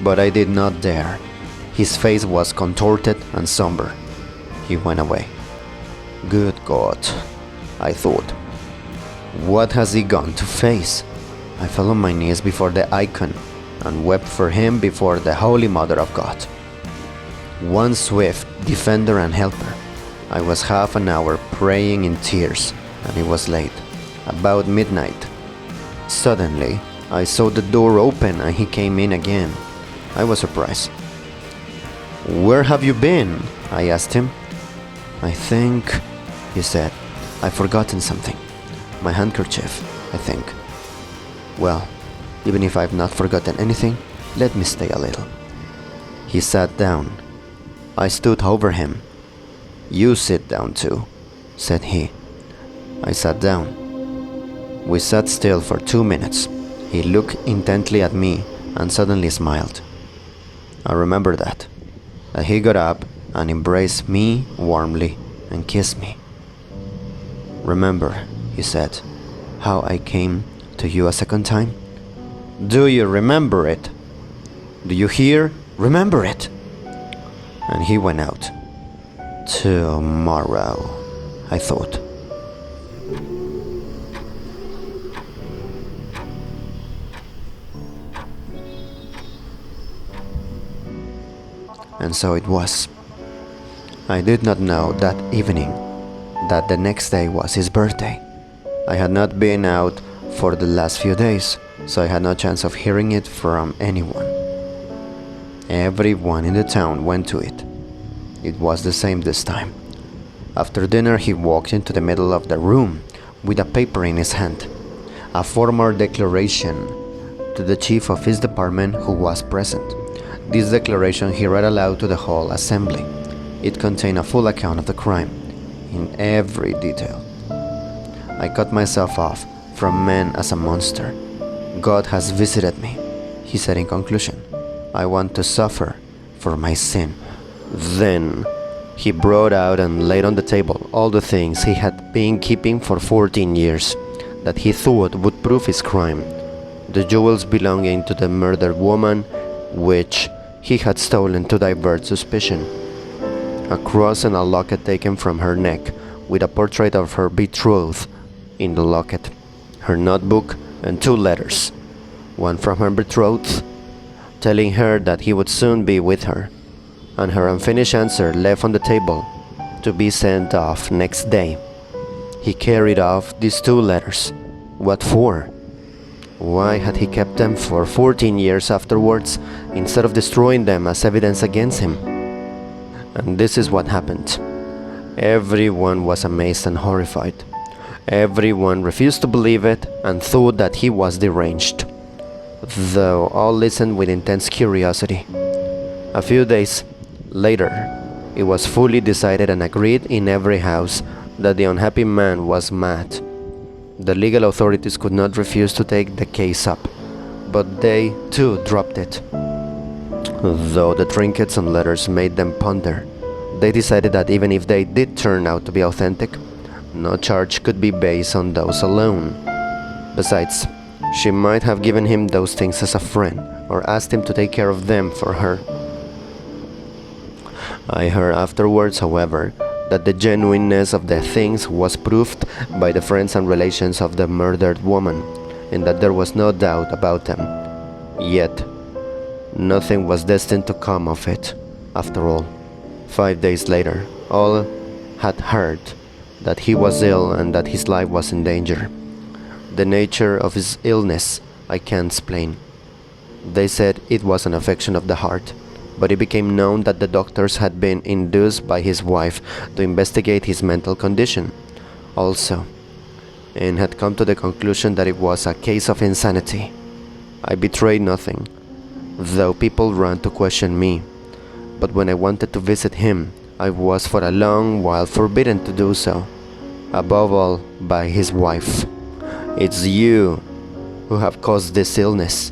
but I did not dare. His face was contorted and somber. He went away. Good God, I thought. What has he gone to face? I fell on my knees before the icon and wept for him before the Holy Mother of God. One swift defender and helper. I was half an hour praying in tears, and it was late, about midnight. Suddenly, I saw the door open and he came in again. I was surprised. "Where have you been?" I asked him. "I think," he said, "I've forgotten something. My handkerchief, I think." "Well, even if I've not forgotten anything, let me stay a little." He sat down. I stood over him. "You sit down too," said he. I sat down. We sat still for 2 minutes. He looked intently at me and suddenly smiled. I remember that. He got up and embraced me warmly and kissed me. "Remember," he said, "how I came to you a second time? Do you remember it? Do you hear? Remember it!" And he went out. Tomorrow, I thought. And so it was. I did not know that evening that the next day was his birthday. I had not been out for the last few days, so I had no chance of hearing it from anyone. Everyone in the town went to it. It was the same this time. After dinner, he walked into the middle of the room with a paper in his hand, a formal declaration to the chief of his department who was present. This declaration he read aloud to the whole assembly. It contained a full account of the crime, in every detail. I cut myself off from men as a monster. "God has visited me," he said in conclusion. "I want to suffer for my sin." Then he brought out and laid on the table all the things he had been keeping for 14 years that he thought would prove his crime. The jewels belonging to the murdered woman, which he had stolen to divert suspicion. A cross and a locket taken from her neck, with a portrait of her betrothed in the locket. Her notebook and 2 letters, one from her betrothed, telling her that he would soon be with her, and her unfinished answer left on the table to be sent off next day. He carried off these 2 letters. What for? Why had he kept them for 14 years afterwards, instead of destroying them as evidence against him? And this is what happened. Everyone was amazed and horrified. Everyone refused to believe it and thought that he was deranged, though all listened with intense curiosity. A few days later, it was fully decided and agreed in every house that the unhappy man was mad. The legal authorities could not refuse to take the case up, but they too dropped it. Though the trinkets and letters made them ponder, they decided that even if they did turn out to be authentic, no charge could be based on those alone. Besides, she might have given him those things as a friend, or asked him to take care of them for her. I heard afterwards, however, that the genuineness of the things was proved by the friends and relations of the murdered woman, and that there was no doubt about them. Yet, nothing was destined to come of it, after all. 5 days later, all had heard that he was ill and that his life was in danger. The nature of his illness I can't explain. They said it was an affection of the heart, but it became known that the doctors had been induced by his wife to investigate his mental condition also, and had come to the conclusion that it was a case of insanity. I betrayed nothing, though people ran to question me, but when I wanted to visit him, I was for a long while forbidden to do so, above all by his wife. "It's you who have caused this illness.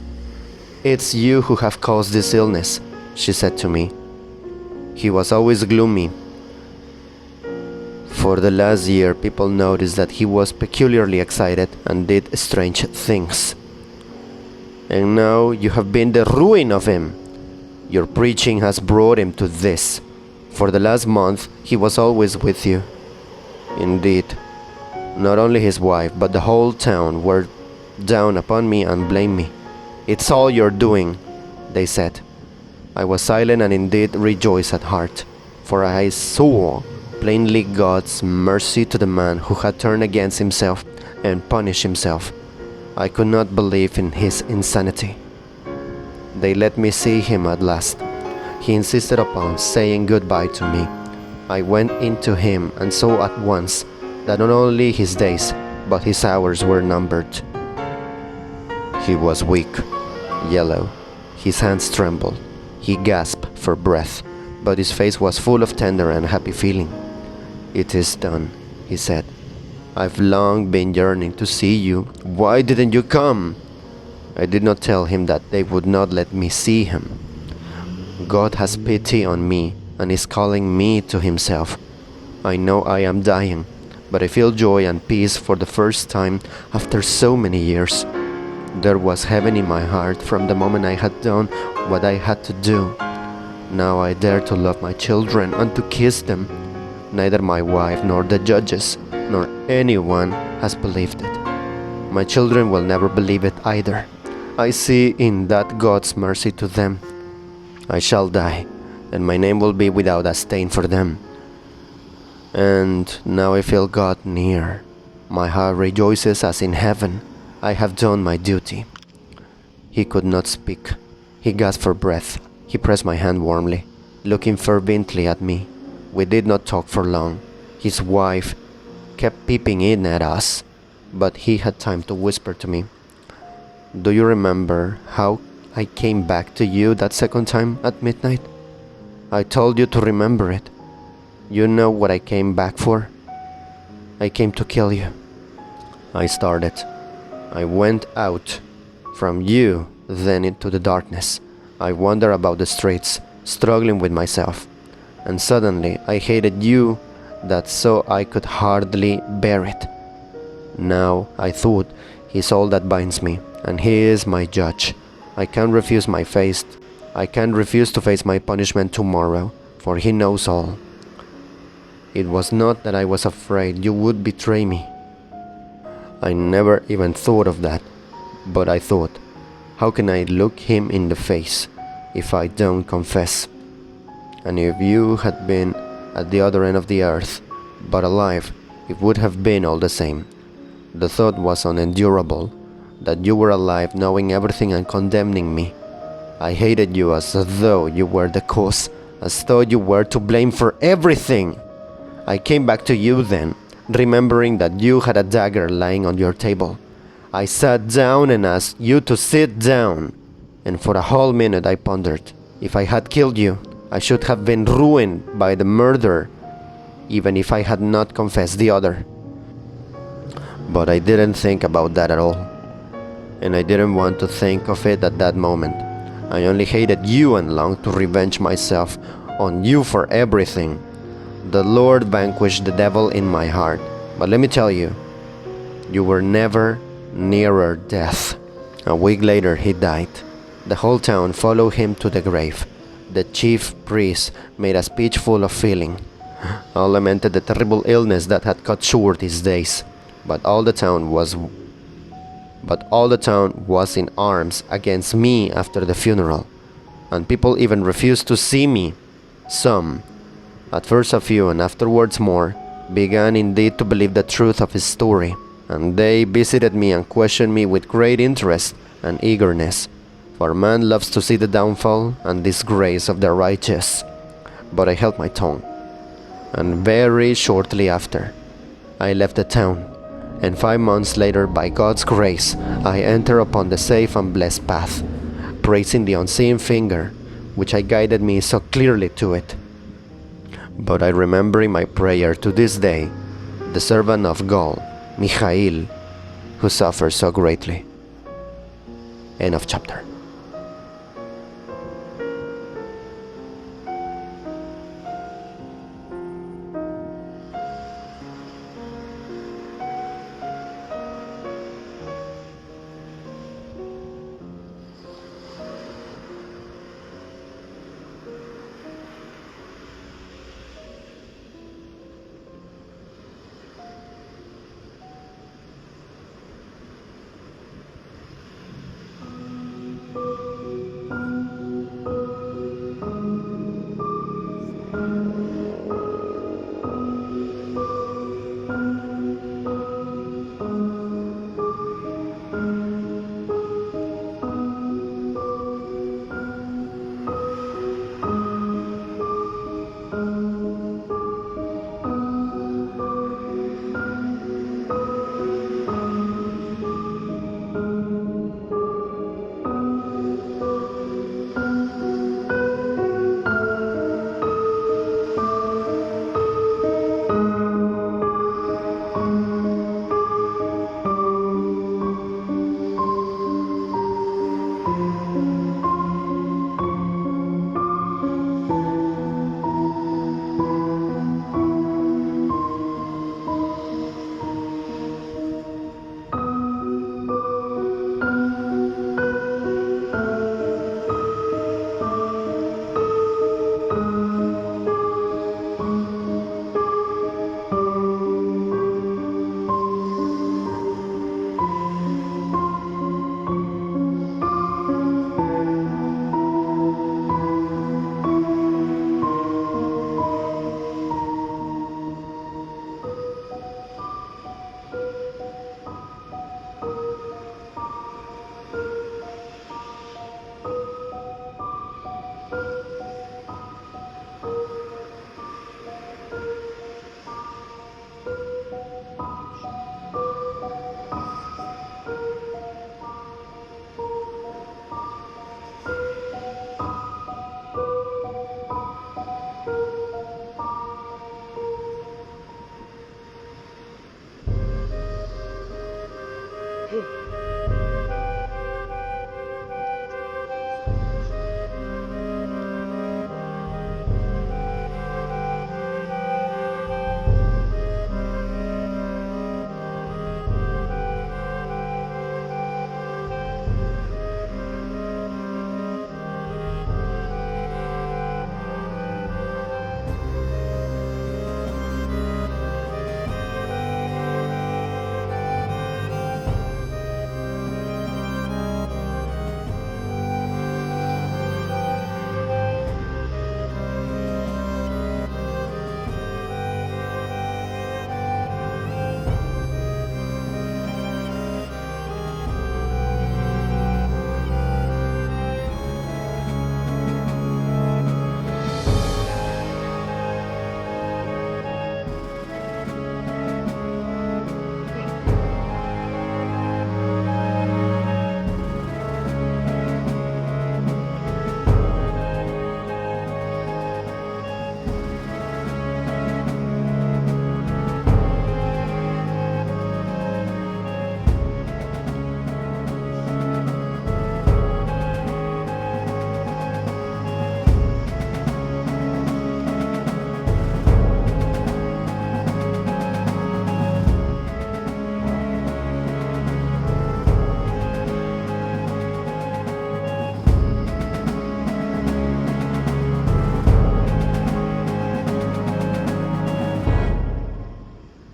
It's you who have caused this illness," she said to me. He was always gloomy. For the last year, people noticed that he was peculiarly excited and did strange things. "And now you have been the ruin of him. Your preaching has brought him to this. For the last month, he was always with you." Indeed, not only his wife, but the whole town were down upon me and blamed me. "It's all your doing," they said. I was silent and indeed rejoiced at heart, for I saw plainly God's mercy to the man who had turned against himself and punished himself. I could not believe in his insanity. They let me see him at last. He insisted upon saying goodbye to me. I went into him and saw at once that not only his days, but his hours were numbered. He was weak, yellow. His hands trembled. He gasped for breath, but his face was full of tender and happy feeling. "It is done," he said. "I've long been yearning to see you. Why didn't you come?" I did not tell him that they would not let me see him. God has pity on me and is calling me to himself. I know I am dying, but I feel joy and peace for the first time after so many years. There was heaven in my heart from the moment I had done what I had to do. Now I dare to love my children and to kiss them. Neither my wife nor the judges nor anyone has believed it. My children will never believe it either. I see in that God's mercy to them. I shall die, and my name will be without a stain for them. And now I feel God near. My heart rejoices as in heaven. I have done my duty." He could not speak. He gasped for breath. He pressed my hand warmly, looking fervently at me. We did not talk for long. His wife kept peeping in at us, but he had time to whisper to me, "Do you remember how I came back to you that second time at midnight? I told you to remember it. You know what I came back for? I came to kill you." I started. I went out from you, then into the darkness. I wandered about the streets, struggling with myself, and suddenly I hated you that so I could hardly bear it. Now I thought, he's all that binds me, and he is my judge. I can't refuse to face my punishment tomorrow, for he knows all. It was not that I was afraid you would betray me. I never even thought of that, but I thought, how can I look him in the face if I don't confess? And if you had been at the other end of the earth, but alive, it would have been all the same. The thought was unendurable, that you were alive knowing everything and condemning me. I hated you as though you were the cause, as though you were to blame for everything. I came back to you then, remembering that you had a dagger lying on your table. I sat down and asked you to sit down, and for a whole minute I pondered. If I had killed you, I should have been ruined by the murder, even if I had not confessed the other. But I didn't think about that at all, and I didn't want to think of it at that moment. I only hated you and longed to revenge myself on you for everything. The Lord vanquished the devil in my heart, but let me tell you, you were never nearer death. A week later he died. The whole town followed him to the grave. The chief priest made a speech full of feeling. All lamented the terrible illness that had cut short his days, but all the town was in arms against me after the funeral, and people even refused to see me. Some, at first a few and afterwards more, began indeed to believe the truth of his story, and they visited me and questioned me with great interest and eagerness, for man loves to see the downfall and disgrace of the righteous. But I held my tongue, and very shortly after, I left the town, and 5 months later, by God's grace, I entered upon the safe and blessed path, praising the unseen finger, which had guided me so clearly to it. But I remember in my prayer to this day the servant of God, Michael, who suffers so greatly. End of chapter.